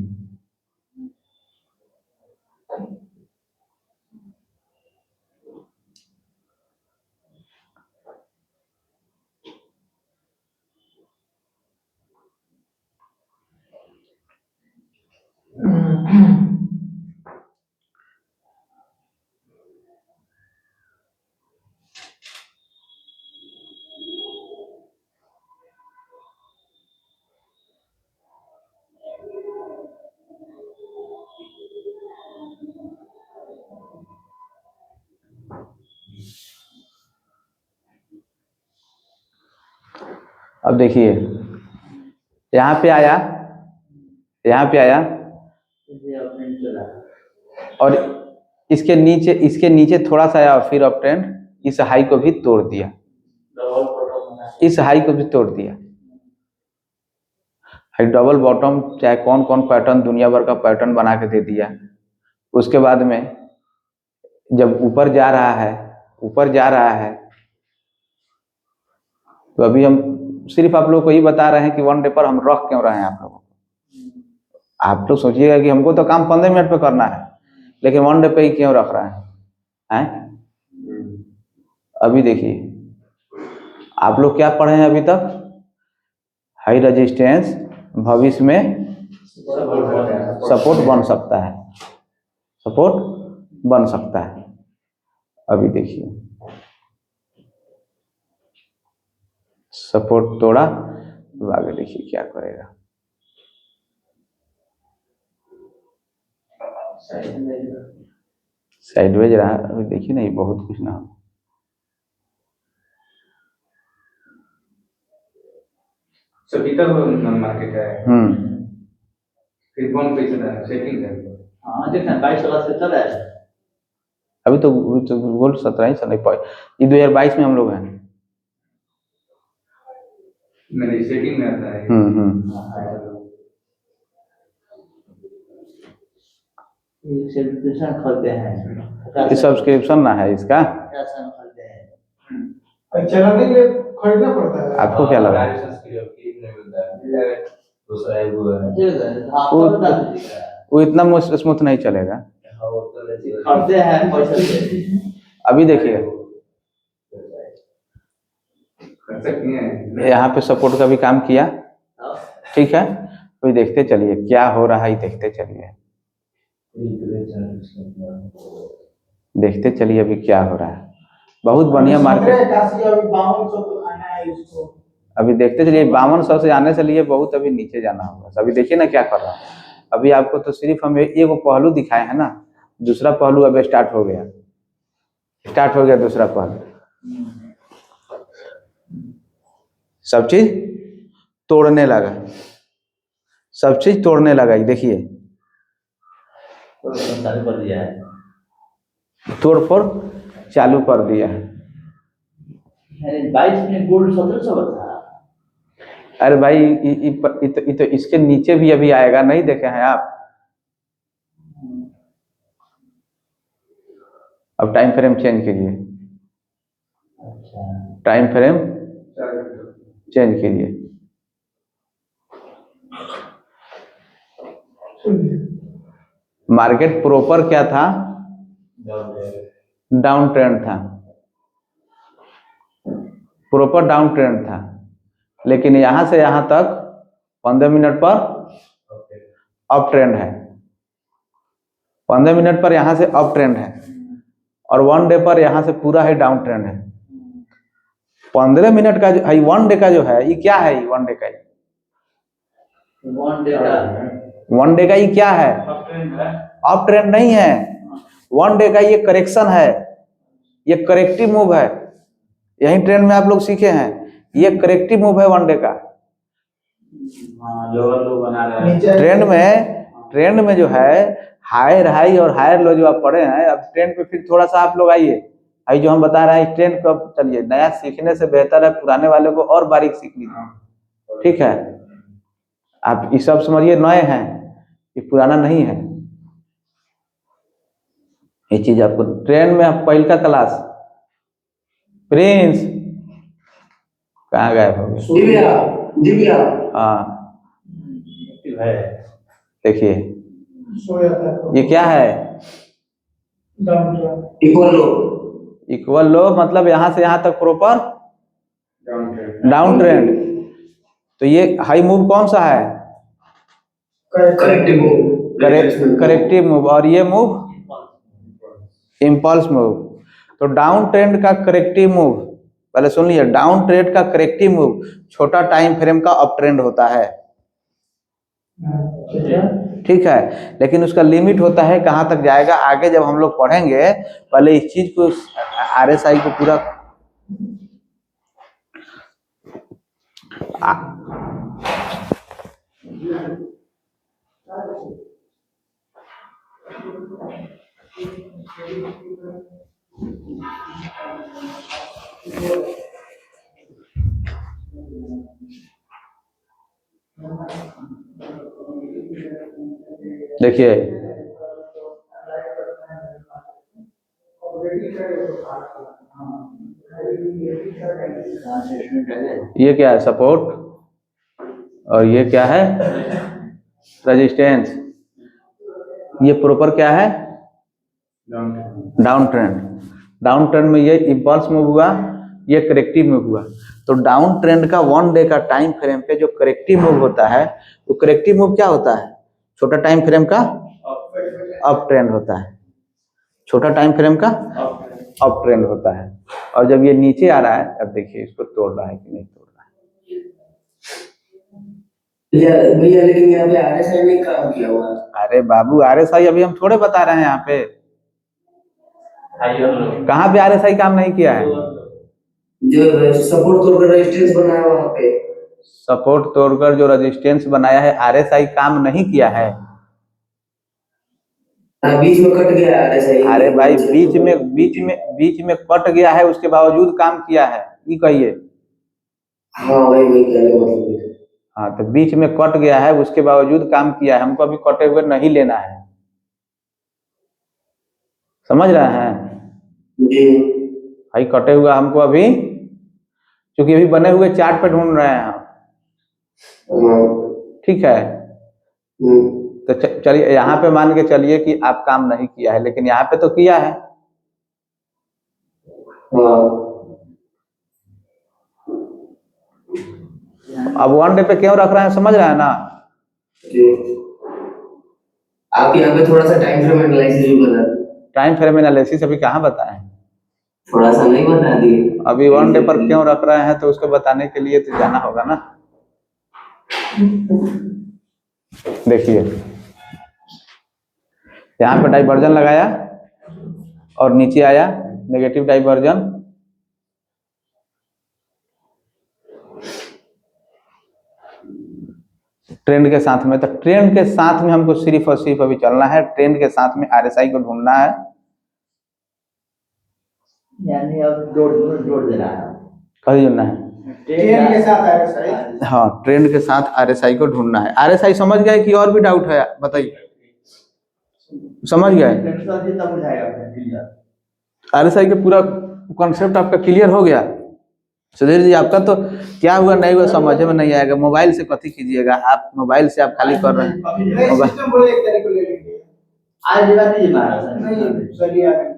अब देखिए यहाँ पे आया, यहाँ पे आया, और इसके नीचे थोड़ा सा आया, फिर अप ट्रेंड इस हाई को भी तोड़ दिया, इस हाई को भी तोड़ दिया। डबल बॉटम चाहे कौन कौन पैटर्न, दुनिया भर का पैटर्न बना के दे दिया। उसके बाद में जब ऊपर जा रहा है, ऊपर जा रहा है, तो अभी हम सिर्फ आप लोग को ये बता रहे हैं कि 1 डे पर हम रख क्यों रहे हैं आप लोगों को। आप लोग सोचिएगा कि हमको तो काम 15 मिनट पे करना है, लेकिन 1 डे पे ही क्यों रख रहे हैं। अभी देखिए आप लोग क्या पढ़े हैं अभी तक, हाई रेजिस्टेंस भविष्य में सपोर्ट बन सकता है, सपोर्ट बन सकता है। अभी देखिए सपोर्ट तोड़ा, अब आगे देखिए क्या करेगा। साइडवेज रहा, अभी देखिए नहीं बहुत कुछ ना हो। सविता को मार्केट है, फिर कौन पैसा है सेटिंग है। हाँ देखना 22 से चल रहा है। अभी तो गोल्ड 17 ही चल नहीं पाए, ये 2022 में हम लोग हैं। मेरी सेटिंग में आता है। ये सब्सक्रिप्शन खोलते हैं। ये सब्सक्रिप्शन ना है इसका। 50 खोलते हैं। चलाने के लिए खरीदना पड़ता है। आपको क्या लगा? दूसरा है वो है। आपको बता दीजिएगा। वो इतना स्मूथ नहीं चलेगा। खरीदते हैं पैसा से। अभी देखिए खर्चा किया है। यहाँ पे सपोर्ट का भी काम किया, ठीक है। अभी देखते चलिए क्या हो रहा है, देखते चलिए देखते चलिए अभी क्या हो रहा है। बहुत बढ़िया मार्केट। 5200 तो खाना है इसको। अभी देखते चलिए 5200 से आने से लिए बहुत अभी नीचे जाना होगा। अभी देखिए ना क्या कर रहा है। अभी आपको तो सिर्फ हम एक पहलू दिखाए हैं ना, दूसरा पहलू अब स्टार्ट हो गया दूसरा पहलू। सब चीज तोड़ने लगा, सब चीज तोड़ने लगा। ये देखिए चालू कर दिया है। तोड़ फोड़ चालू कर दिया है। 22 में गोल्ड 1700 का था। अरे भाई तो इसके नीचे भी अभी आएगा, नहीं देखे हैं आप? अब टाइम फ्रेम चेंज कीजिए, टाइम फ्रेम चेंज कीजिए। मार्केट प्रॉपर क्या था? डाउन ट्रेंड था, प्रॉपर डाउन ट्रेंड था। लेकिन यहां से यहां तक 15 मिनट पर अप ट्रेंड है, 15 मिनट पर यहां से अप ट्रेंड है, और 1 डे पर यहां से पूरा है डाउन ट्रेंड है। 15 मिनट का जो है, 1 डे का जो है, ये क्या है? 1 डे का 1 डे का ये क्या है? अप ट्रेंड नहीं है। 1 डे का ये करेक्शन है, ये करेक्टिव मूव है। यही ट्रेंड में आप लोग सीखे हैं, ये करेक्टिव मूव है 1 डे का। लोअर लो बना रहा है ट्रेंड में जो है हायर हाई और हायर लो जो आप पढ़े हैं, अब ट्रेंड पे फिर थोड़ा सा आप लोग आइए। आई जो हम बता रहे हैं ट्रेंड को, चलिए नया सीखने से बेहतर है पुराने वाले को और बारीक सीख लीजिए, ठीक है। आप ये सब समझिए नए हैं, ये पुराना नहीं है। ये चीज आपको ट्रेंड में आप पहल का क्लास प्रिंस कहाँ गए हो गए? हाँ देखिए सो जाता है। ये क्या है? इक्वल लो मतलब यहाँ से यहाँ तक प्रॉपर डाउन ट्रेंड। तो ये हाई मूव कौन सा है? Corrective move. और ये मूव इम्पल्स मूव। तो डाउन ट्रेंड का करेक्टिव मूव, पहले सुन लीजिए, डाउन ट्रेंड का करेक्टिव मूव छोटा टाइम फ्रेम का अप ट्रेंड होता है, ठीक है। लेकिन उसका लिमिट होता है, कहाँ तक जाएगा आगे जब हम लोग पढ़ेंगे। पहले इस चीज को RSI को पूरा देखिए ये क्या है? सपोर्ट। और ये क्या है? रेजिस्टेंस। ये प्रॉपर क्या है? Down trend. डाउन ट्रेंड में ये इम्पल्स मूव हुआ, ये करेक्टिव मूव हुआ। तो डाउन ट्रेंड का 1 डे का टाइम फ्रेम पे जो करेक्टिव मूव होता है, तो करेक्टिव मूव क्या होता है? छोटा टाइम फ्रेम का अप ट्रेंड होता है, छोटा टाइम फ्रेम का अप ट्रेंड होता है। और जब ये नीचे आ रहा है, अब देखिए इसको तोड़ रहा है कि नहीं तोड़ रहा है। भैया लेकिन यहाँ पे RSI में काम किया हुआ है। अरे बाबू RSI अभी हम थोड़े बता रहे हैं यहाँ पे, कहाँ पे RSI काम नहीं किया है? जो सपोर्ट तोड़कर रेजिस्टेंस बनाया वहाँ पे सपोर्ट तोड़कर जो रेजिस्टेंस बनाया है, आरएसआई काम नहीं किया है। बीच में कट गया RSI। अरे भाई बीच में कट गया है, उसके बावजूद काम किया है, ये कहिए। हाँ वही कहने का मतलब है। हाँ, तो बीच में कट गया है, उसके बावजूद काम किया है। हमको अभी कटे हुए नहीं लेना है, समझ रहे हैं? जी। भाई कटे हुआ हमको अभी, क्योंकि अभी बने हुए चार्ट पे ढूंढ रहे हैं हम। ठीक है, तो चलिए यहाँ पे मान के चलिए कि आप काम नहीं किया है, लेकिन यहाँ पे तो किया है। अब 1 डे पे क्यों रख रहे हैं, समझ रहे हैं ना? जी। आप यहाँ पे थोड़ा सा टाइम फ्रेम एनालिसिस भी बता दें। टाइम फ्रेम एनालिसिस अभी कहाँ बताएं? थोड़ा सा नहीं बता दिए। अभी 1 डे पर क्यों रख रहे हैं, तो उसको बताने के लिए तो जाना होगा ना। देखिए यहाँ पे डाइवर्जन लगाया और नीचे आया नेगेटिव डाइवर्जन। ट्रेंड के साथ में, तो ट्रेंड के साथ में हमको सिर्फ और सिर्फ अभी चलना है। ट्रेंड के साथ में आरएसआई को ढूंढना है, यानी अब जोड़ देना है। कहीं ढूंढना है। ट्रेंड के साथ RSI। हाँ, ट्रेंड के साथ आरएसआई को ढूंढना है। आरएसआई समझ गए कि और भी डाउट है, बताइए। समझ गए? आरएसआई का पूरा कॉन्सेप्ट आपका क्लियर हो गया? सुधीर जी, आपका तो क्या हुआ नहीं हुआ समझ में नहीं आएगा। मोबाइल से कथी कीजिएगा आप, मोबाइल से आप खाली कर रहे हैं। सिस्टम बोले एक तारीख को ले लेंगे। आज दिवा दीजिए महाराज। नहीं चलिए आ जाएंगे।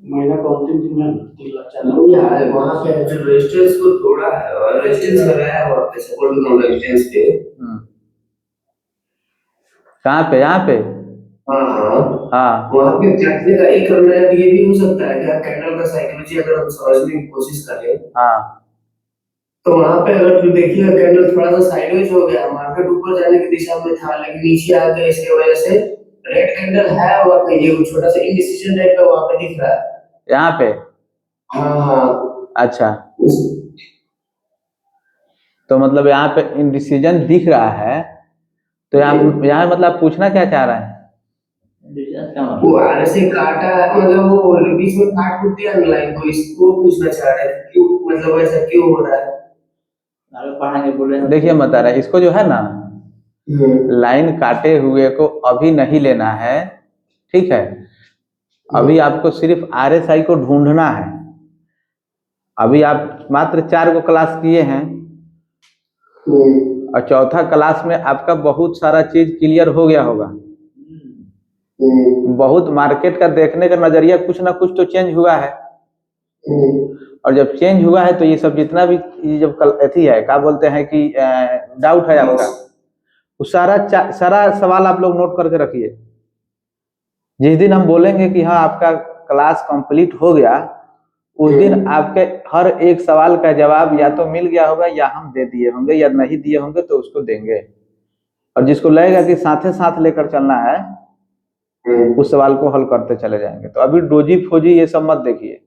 महीना का अंतिम दिन में 3 लाख 4 लाख नहीं यार, वहाँ पे जो रेजिस्टेंस को तोड़ा है और रेजिस्टेंस लगाया है वहाँ पे सपोर्ट डाउन रेजिस्टेंस पे। कहाँ पे? यहाँ पे? हाँ, वहाँ पे जाने का एक करना है, ये भी हो सकता है क्या कैंडल का साइकोलॉजी अगर हम समझने की कोशिश करें, हाँ, तो वहाँ पे अगर तो देखिएगा कैंडल थोड़ा सा साइडवेज हो गया, मार्केट ऊपर जाने की दिशा में था लेकिन नीचे आ गया, इसकी वजह से रेड कैंडल है वहाँ पे, ये छोटा सा इंडिसीजन टाइप का वहाँ पे दिख रहा है यहाँ पे। हाँ। अच्छा, तो मतलब यहाँ पे इंडिसीजन दिख रहा है, तो यहाँ मतलब पूछना क्या चाह रहा है? वो RSI काटा है, मतलब वो बीच में काट कुट दिया लाइन को, इसको पूछना चाह रहा है क्यों, मतलब ऐसा क्यों हो रहा है? पढ़ाएंगे बोले। देखिए बता रहा है, इसको जो है ना लाइन काटे हुए को अभी नहीं लेना है, ठीक है? अभी आपको सिर्फ आरएसआई को ढूंढना है। अभी आप मात्र 4 को क्लास किए हैं और चौथा क्लास में आपका बहुत सारा चीज क्लियर हो गया होगा। बहुत मार्केट का देखने का नजरिया कुछ ना कुछ तो चेंज हुआ है, और जब चेंज हुआ है तो ये सब जितना भी ये जब अथी है, क्या बोलते हैं कि डाउट है आपका, वो सारा सवाल आप लोग नोट करके रखिए। जिस दिन हम बोलेंगे कि हाँ आपका क्लास कंप्लीट हो गया, उस दिन आपके हर एक सवाल का जवाब या तो मिल गया होगा या हम दे दिए होंगे, या नहीं दिए होंगे तो उसको देंगे। और जिसको लगेगा कि साथ साथ लेकर चलना है, उस सवाल को हल करते चले जाएंगे। तो अभी डोजी फोजी ये सब मत देखिए।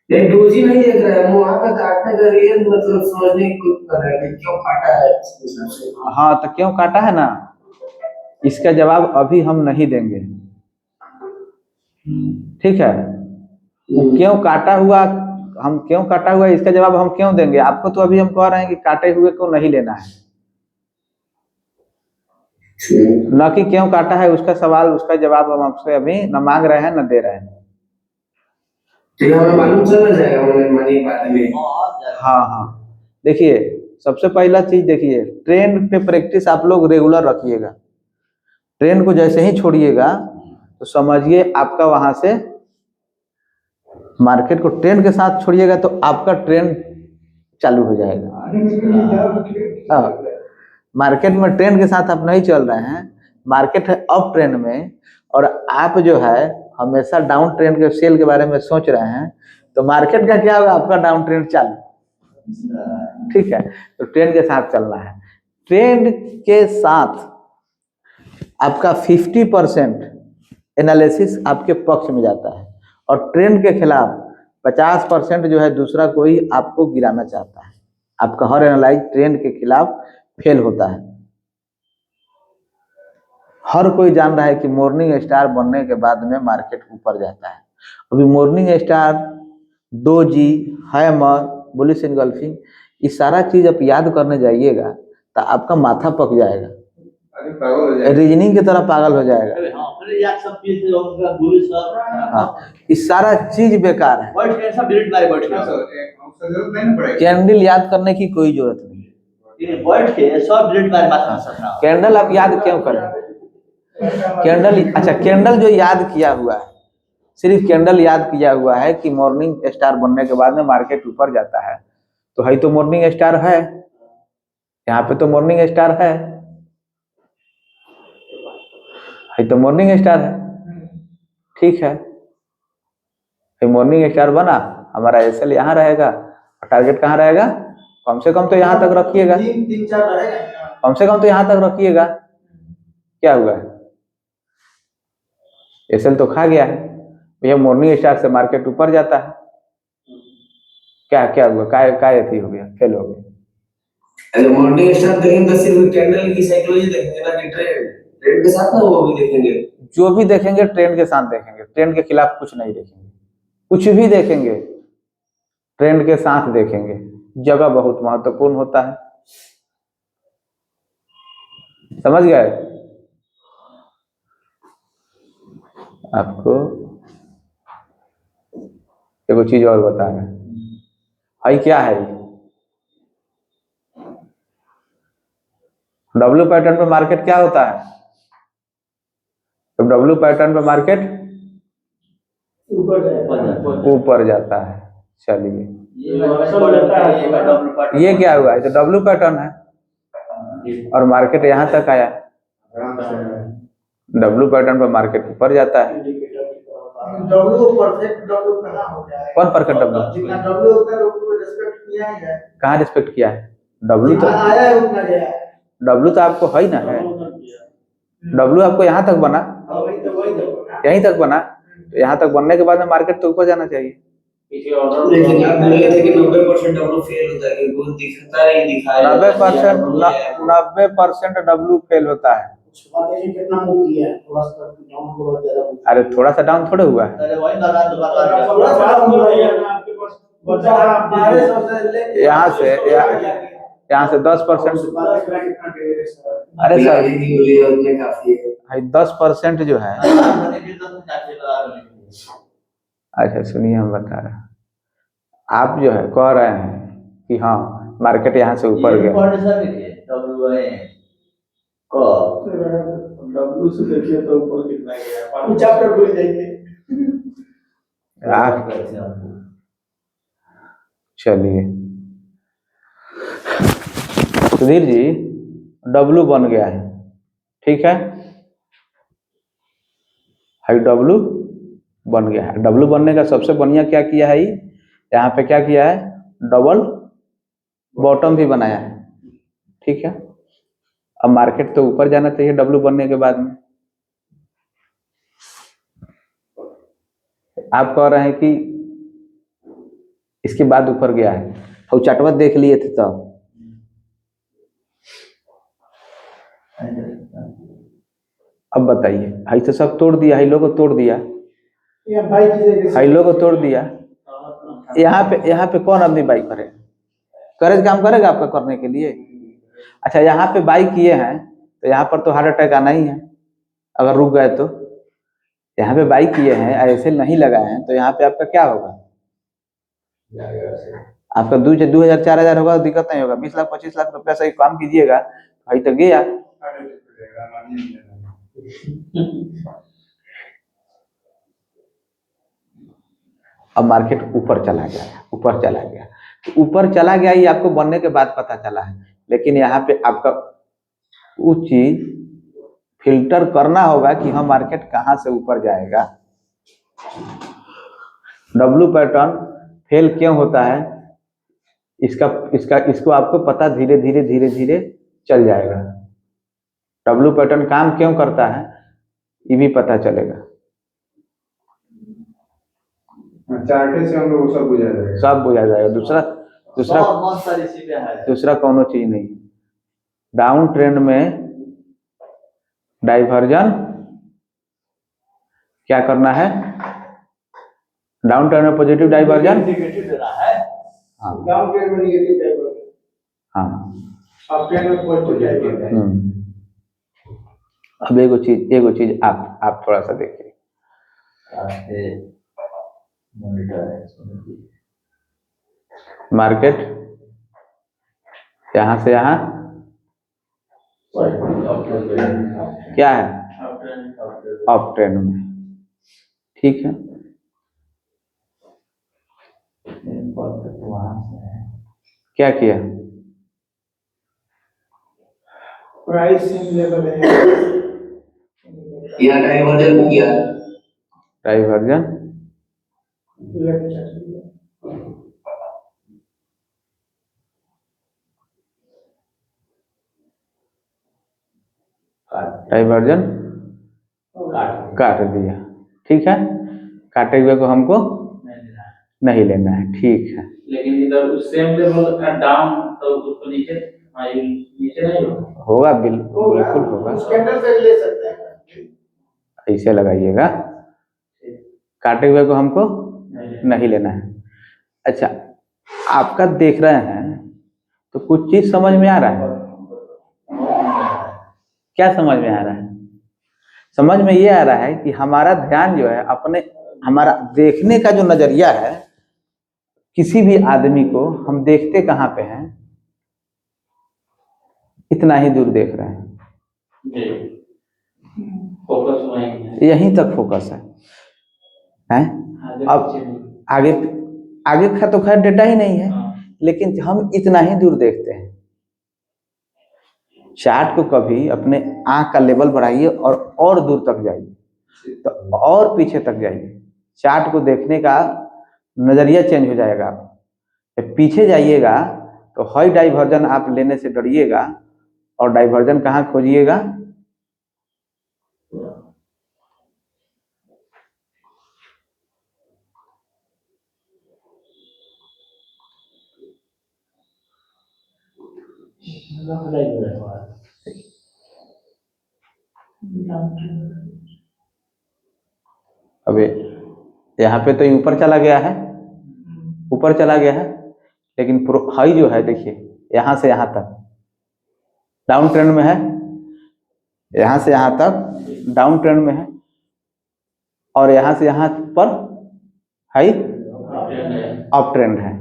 नहीं डोजी नहीं देख रहा है, वहाँ का काटने का रियल मतलब समझने की कोशिश कर रहा है कि क्यों काटा है इस हिसाब से। हाँ, तो क्यों काटा है ना, इसका जवाब अभी हम नहीं देंगे, ठीक है? क्यों काटा हुआ, हम क्यों काटा हुआ इसका जवाब हम क्यों देंगे आपको? तो अभी हम कह रहे हैं कि काटे हुए को नहीं लेना है, न कि क्यों काटा है उसका सवाल, उसका जवाब हम आपसे अभी न मांग रहे हैं न दे रहे हैं। तो हमें मालूम चल जाएगा मनी बाद में। हाँ हाँ, देखिए सबसे पहला चीज देखिए, ट्रेंड पे प्रैक्टिस आप लोग रेगुलर रखिएगा। ट्रेंड को जैसे ही छोड़िएगा तो समझिए आपका वहां से मार्केट को ट्रेंड के साथ छोड़िएगा तो आपका ट्रेंड चालू हो जाएगा। हाँ, मार्केट में ट्रेंड के साथ आप नहीं चल रहे हैं, मार्केट है अप ट्रेंड में, और आप जो है हमेशा डाउन ट्रेंड के सेल के बारे में सोच रहे हैं, तो मार्केट का क्या होगा, आपका डाउन ट्रेंड चालू, ठीक है? तो ट्रेंड के साथ चलना है। ट्रेंड के साथ आपका 50% एनालिसिस आपके पक्ष में जाता है, और ट्रेंड के खिलाफ 50% जो है दूसरा कोई आपको गिराना चाहता है। आपका हर एनालाइज ट्रेंड के खिलाफ फेल होता है। हर कोई जान रहा है कि मॉर्निंग स्टार बनने के बाद में मार्केट ऊपर जाता है। अभी morning star, doji, hammer, bullish engulfing, ये सारा चीज आप याद करने जाइएगा तो आपका माथा पक जाएगा, अरे पागल हो जाएगा। रीजनिंग की तरह पागल हो जाएगा। हाँ फिर यार सब चीज होगा गुरु सब हाँ, ये सारा चीज बेकार है। बैठ के सब डिलीट मारे बैठ हाँ के सर, एक जरूरत नहीं पड़ेगा। कैंडल याद करने की कोई जरूरत नहीं। ये बैठ के सब डिलीट मारे माथा में सपना कैंडल आप याद क्यों करें? कैंडल, अच्छा कैंडल जो याद किया हुआ है, सिर्फ कैंडल याद किया हुआ है कि मॉर्निंग स्टार बनने के बाद में मार्केट ऊपर जाता है, तो है तो मॉर्निंग स्टार है, यहाँ पे तो मॉर्निंग स्टार है तो मॉर्निंग स्टार है, ठीक है। मॉर्निंग स्टार बना, हमारा एसएल यहाँ रहेगा और टारगेट कहाँ रहेगा? कम से कम तो यहाँ तक रखिएगा, तीन चार रहेगा। कम से कम तो यहाँ तक रखिएगा। क्या हुआ है? एसएल तो खा गया है भैया, मॉर्निंग स्टार से मार्केट ऊपर जाता है। क्या क्या हुआ? काय अथी हो गया, फेल हो गया। अगर मॉर्निंग स्टार देखेंगे तो सिर्फ कैंडल की साइकोलॉजी देखेंगे ना कि ट्रेंड के साथ ना वो भी देखेंगे। जो भी देखेंगे ट्रेंड के साथ देखेंगे, ट्रेंड के खिलाफ कुछ नहीं देखेंगे। कुछ भी देखेंगे ट्रेंड के साथ देखेंगे। जगह बहुत महत्वपूर्ण होता है, समझ गए? आपको एगो चीज और बता रहे हैं, भाई क्या है डब्ल्यू पैटर्न पे मार्केट क्या होता है? तो डब्ल्यू पैटर्न पे मार्केट ऊपर जाता है। चलिए, ये क्या हुआ? ये तो डब्ल्यू पैटर्न है और मार्केट यहाँ तक आया। डब्ल्यू पैटर्न पे मार्केट ऊपर जाता है। डब्ल्यू परफेक्ट डब्ल्यू कहाँ हो गया है? कौन परफेक्ट डब्ल्यू? जितना डब्ल्यू होता है उसको रिस्पेक्ट किया ही है। कहाँ रिस्पेक्ट किया है? डब्ल्यू तो जितना आया है उतना गया है। डब्ल्यू तो आपको है ही ना है। डब्ल्यू आपको यहाँ तक बना, हाँ, वही तो यहीं तक बना, तो यहाँ तक बनने के बाद में मार्केट तो ऊपर जाना चाहिए। लेकिन आप बोले थे कि 90% डब्ल्यू फेल होता है कि वो दिखता नहीं दिखाया 90% डब्ल्यू फेल होता है। कितना मूव किया है, थोड़ा सा डाउन, बहुत ज्यादा move अरे थोड़ा सा डाउन थोड़े हुआ है, अरे वही लगा दुकान थोड़ा सा कम हो रही है आपके पास। बचा 1200 से लेके यहाँ से 10%। अरे सर काफी है। भाई 10% जो है, अच्छा सुनिए हम बता रहे हैं, आप जो है कह रहे हैं कि हाँ मार्केट यहाँ से ऊपर गया। डब्ल्यू से देखिए तो ऊपर कितना गया है, चैप्टर भूल जाइए। चलिए सुधीर जी, डब्लू बन गया है, ठीक है, हाई डब्लू बन गया है। डब्लू बनने का सबसे बढ़िया क्या किया है, यहाँ पे क्या किया है, डबल बॉटम भी बनाया है, ठीक है। अब मार्केट तो ऊपर जाना चाहिए डब्लू बनने के बाद में। आप कह रहे हैं कि इसके बाद ऊपर गया है, और चटवत देख लिए थे तब। अब बताइए, हाई तो सब तोड़ दिया, हाई लोगों को तोड़ दिया, हाई लोगों को तोड़ दिया। यहाँ पे कौन आदमी बाई करे? करेज काम करेगा आपका करने के लिए? अच्छा यहाँ पे बाई किए हैं तो यहाँ पर तो हार्ट अटैक आना ही है अगर रुक गए तो। यहाँ पे बाई किए हैं, ऐसे नहीं लगाए हैं, तो यहाँ पे आपका क्या होगा? आपका 2,000 4,000 होगा, दिक्कत नहीं होगा। 20 लाख 25 लाख रुपया से काम कीजिएगा, भाई तो गया। अब मार्केट ऊपर चला गया, ऊपर चला गया, ऊपर चला गया, ये आपको बनने के बाद पता चला है। लेकिन यहाँ पे आपका वो चीज फिल्टर करना होगा कि हम मार्केट कहाँ से ऊपर जाएगा। डब्लू पैटर्न फेल क्यों होता है, इसको आपको पता धीरे धीरे चल जाएगा। डब्लू पैटर्न काम क्यों करता है ये भी पता चलेगा। चार्ट से हम लोग सब बुझा जाएगा। सब बुझा जाएगा। दूसरा दूसरा बहुत सारी चीजें हैं। दूसरा कोनो चीज नहीं। डाउन ट्रेंड में डाइवर्जन क्या करना है, डाउन ट्रेंड में पॉजिटिव डाइवर्जन, नेगेटिव देना है। हाँ डाउन ट्रेंड में नेगेटिव डाइवर्जन, हाँ। अप ट्रेंड में पॉजिटिव डाइवर्जन। अब एगो चीज आप थोड़ा सा देखिए, मार्केट यहाँ से यहाँ क्या है, अप ट्रेंड में, ठीक है। क्या किया, प्राइस सेम लेवल है, यहाँ डाइवर्जन किया, डाइवर्जन लेफ्ट साइड। डाइवर्जन काट दिया, ठीक है। काटे हुए को हमको नहीं लेना है, ठीक है। लेकिन इधर सेम लेवल डाउन तो उसको नीचे, हाँ, ये नीचे नहीं होगा। बिल्कुल होगा। उस कैंडल से ले सकते हैं। ऐसे लगाइएगा, काटे हुए को हमको नहीं लेना है। अच्छा, आपका देख रहे हैं तो कुछ चीज समझ में आ रहा है, क्या समझ में आ रहा है? समझ में ये आ रहा है कि हमारा ध्यान जो है अपने, हमारा देखने का जो नजरिया है, किसी भी आदमी को हम देखते कहाँ पे हैं, इतना ही दूर देख रहे हैं, फोकस वहीं है। यहीं तक फोकस है? अब आगे का तो खैर डेटा ही नहीं है, लेकिन हम इतना ही दूर देखते हैं। चार्ट को कभी अपने आंख का लेवल बढ़ाइए और दूर तक जाइए, तो और पीछे तक जाइए, चार्ट को देखने का नजरिया चेंज हो जाएगा। जब पीछे जाइएगा तो हाई डाइवर्जन आप लेने से डरिएगा, और डाइवर्जन कहाँ खोजिएगा, अबे यहाँ पे तो ये ऊपर चला गया है, ऊपर चला गया है, लेकिन हाई जो है देखिए यहाँ से यहाँ तक डाउन ट्रेंड में है, यहाँ से यहाँ तक डाउन ट्रेंड में है, और यहाँ से यहाँ पर हाई अप ट्रेंड है।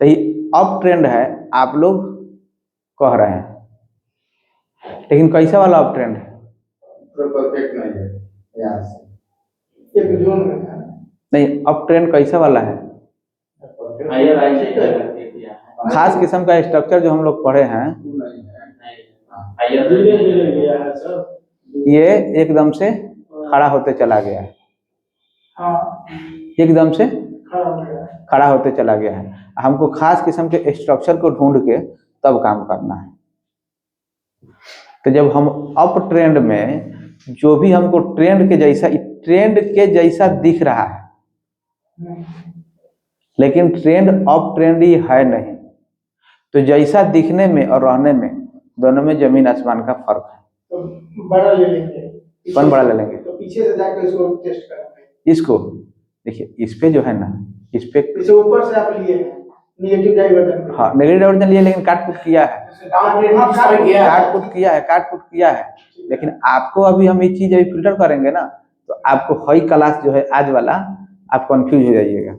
तो ये अप ट्रेंड है आप लोग कह रहे हैं, लेकिन कैसा वाला अप ट्रेंड है? परफेक्ट नहीं है यहाँ से, एक जोन में है। नहीं, अप ट्रेंड कैसा वाला है? हायर हायर खास किस्म का स्ट्रक्चर जो हम लोग पढ़े हैं, हायर धीरे धीरे गया है सर। ये एकदम से खड़ा होते चला गया है, हाँ, एकदम से खड़ा हो गया है। खड़ा होते चला गया है। हमको खास किस्म के स्ट्रक्चर को ढूंढ के तब काम करना है। तो जब हम अप ट्रेंड में जो भी हमको ट्रेंड के जैसा दिख रहा है, लेकिन ट्रेंड अप ट्रेंड ही है नहीं, तो जैसा दिखने में और रहने में दोनों में जमीन आसमान का फर्क है। तो बड़ा ले लेंगे, कौन बड़ा ले लेंगे? तो पीछे से जाकर इसको टेस्ट करेंगे। इसको देखिए, इस पे जो है ना, इस पे इसे ऊपर से आप लिए नेगेटिव डाइवर्जन। हाँ नेगेटिव डाइवर्जन लिए, लेकिन काट पुट किया है, काट पुट किया है। लेकिन आपको अभी हम ये चीज अभी फिल्टर करेंगे ना, तो आपको हाई क्लास जो है आज वाला, आप कंफ्यूज हो जाइएगा।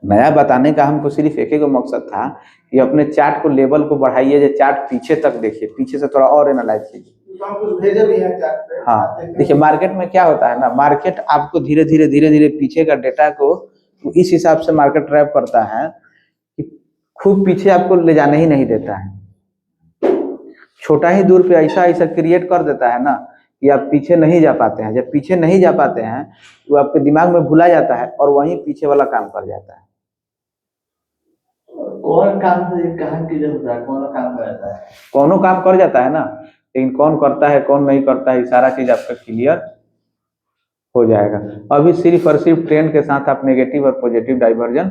नया बताने का हमको सिर्फ एक ही मकसद था कि अपने चार्ट को लेवल को बढ़ाइए, जो चार्ट पीछे तक देखिए, पीछे से थोड़ा और एनालाइज कीजिए। तो हम कुछ भेजे भी हैं चार्ट पे। हाँ देखिए, मार्केट में क्या होता है ना, मार्केट आपको धीरे धीरे पीछे का डेटा को इस हिसाब से मार्केट ट्रैप करता है कि खूब पीछे आपको ले जाने ही नहीं देता है, छोटा ही दूर पे ऐसा क्रिएट कर देता है ना कि आप पीछे नहीं जा पाते हैं। जब पीछे नहीं जा पाते हैं तो आपके दिमाग में भुला जाता है और वहीं पीछे वाला काम कर जाता है। कौन काम से कहाँ की जरूरत है, कौन काम करता है? कौनो काम कर जाता है ना, लेकिन कौन करता है कौन नहीं करता है, सारा चीज आपका क्लियर हो जाएगा। अभी सिर्फ और सिर्फ ट्रेंड के साथ आप नेगेटिव और पॉजिटिव डाइवर्जन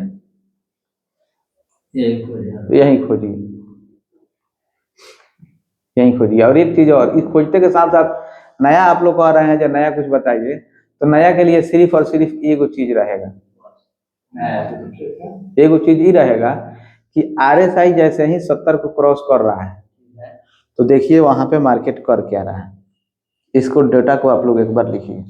यही खोजिए, यही खोजिए। और एक चीज और, इस खोजते के साथ साथ नया आप लोग कह रहे हैं जो नया कुछ बताइए, तो नया के लिए सिर्फ और सिर्फ एगो चीज रहेगा, एगो चीज ही रहेगा कि आरएसआई जैसे ही 70 को क्रॉस कर रहा है तो देखिए वहां पे मार्केट कर क्या रहा है। इसको डेटा को आप लोग एक बार लिखिए।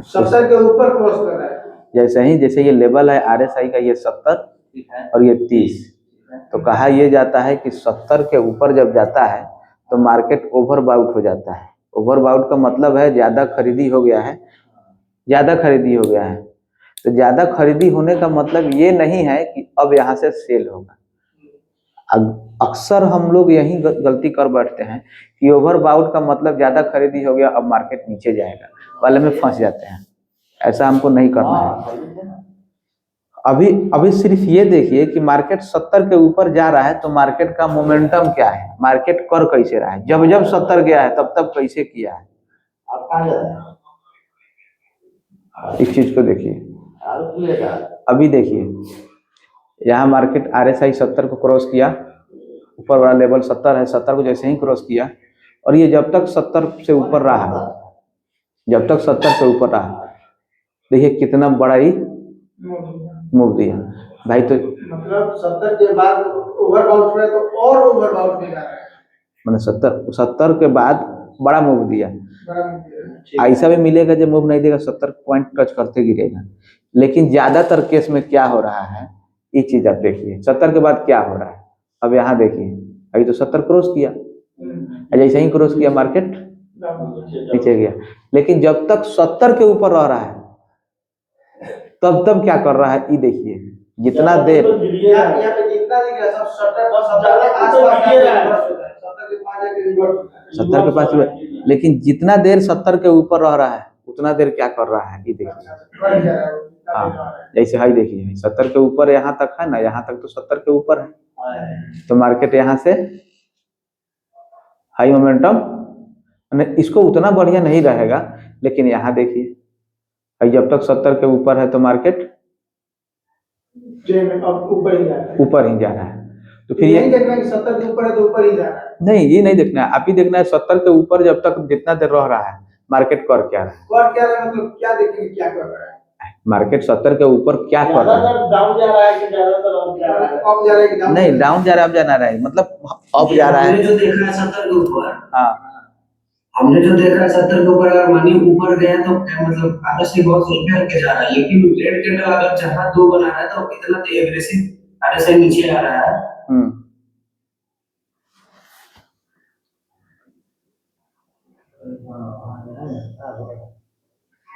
70 के ऊपर क्रॉस कर रहा है। जैसे ये लेवल है आरएसआई का, ये 70 और ये 30, तो कहा यह जाता है कि 70 के ऊपर जब जाता है तो मार्केट ओवरबाउट हो जाता है। ओवरबाउट का मतलब है ज्यादा खरीदी हो गया है, ज्यादा खरीदी हो गया है। तो ज्यादा खरीदी होने का मतलब ये नहीं है कि अब यहाँ से सेल होगा। अक्सर हम लोग यही गलती कर बैठते हैं कि ओवरबाउट का मतलब ज्यादा खरीदी हो गया, अब मार्केट नीचे जाएगा वाले में फंस जाते हैं। ऐसा हमको नहीं करना है। अभी सिर्फ ये देखिए कि मार्केट 70 के ऊपर जा रहा है तो मार्केट का मोमेंटम क्या है, मार्केट कर कैसे रहा है, जब जब 70 गया है तब तब कैसे किया है। आप कहाँ जा रहे हैं? इस चीज को देखिए। अभी देखिए यहाँ मार्केट आरएसआई 70 को क्रॉस किया, ऊपर वाला लेवल 70 है, 70 को जैसे ही क्रॉस किया और ये जब तक 70 से ऊपर रहा, जब तक 70 से ऊपर रहा, देखिए कितना बड़ा ही मूव दिया भाई। तो मतलब 70 के बाद ओवरबाउट हुआ है तो और ओवरबाउट में जा रहा है। मैंने 70 के बाद बड़ा मूव दिया। बड़ा मूव दिया। ऐसा भी मिलेगा जब मूव नहीं देगा 70 पॉइंट टच करते गिरेगा। लेकिन ज्यादातर केस में क्या हो रहा है, ये चीज आप देखिए 70 के बाद क्या हो रहा है। अब यहाँ देखिए अभी तो 70 क्रॉस किया, जैसे ही क्रॉस किया मार्केट नीचे गया। लेकिन जब तक 70 के ऊपर रह रहा है तब तब क्या कर रहा है, ये देखिए जितना देर यहाँ पे जितना दिख रहा है सब 70 के आसपास का रिवर्स होता है, 70 के पास जाके रिवर्स होता है। 70 के पास, लेकिन जितना देर 70 के ऊपर रह रहा है उतना देर क्या कर रहा है, ये देखिए। हाँ जैसे हाई देखिए 70 के ऊपर यहाँ तक है ना, यहाँ तक तो 70 के ऊपर है, तो मार्केट यहाँ से हाई मोमेंटम, इसको उतना बढ़िया नहीं रहेगा। लेकिन यहाँ देखिए जब तक 70 के ऊपर है तो मार्केट ऊपर ही जा रहा है। ऊपर ही जा रहा है। तो फिर ये नहीं देखना कि 70 के ऊपर है तो ऊपर ही जा रहा है। नहीं, ये नहीं देखना है। आप ही देखना है 70 के ऊपर जब तक जितना देर रह रहा है मार्केट कर क्या रहा है। और क्या रहा है मतलब क्या देखेंगे क्या कर रहा है। मार्केट 70 के ऊपर क्या कर रहा है, डाउन जा रहा है कि ज्यादातर अप जा रहा है? अप जा रहा है कि डाउन? नहीं डाउन जा रहा है, अप जाना रहा है, मतलब अप जा रहा है। हमने जो देखा है 70 के ऊपर, हाँ हमने जो देखा है 70 के ऊपर, अगर मनी ऊपर गया तो क्या मतलब आरएसआई बहुत सही के जा रहा है। लेकिन रेड कैंडल अगर जहां 2 बना रहा है तो इतना एग्रेसिव आरएसआई नीचे आ रहा है।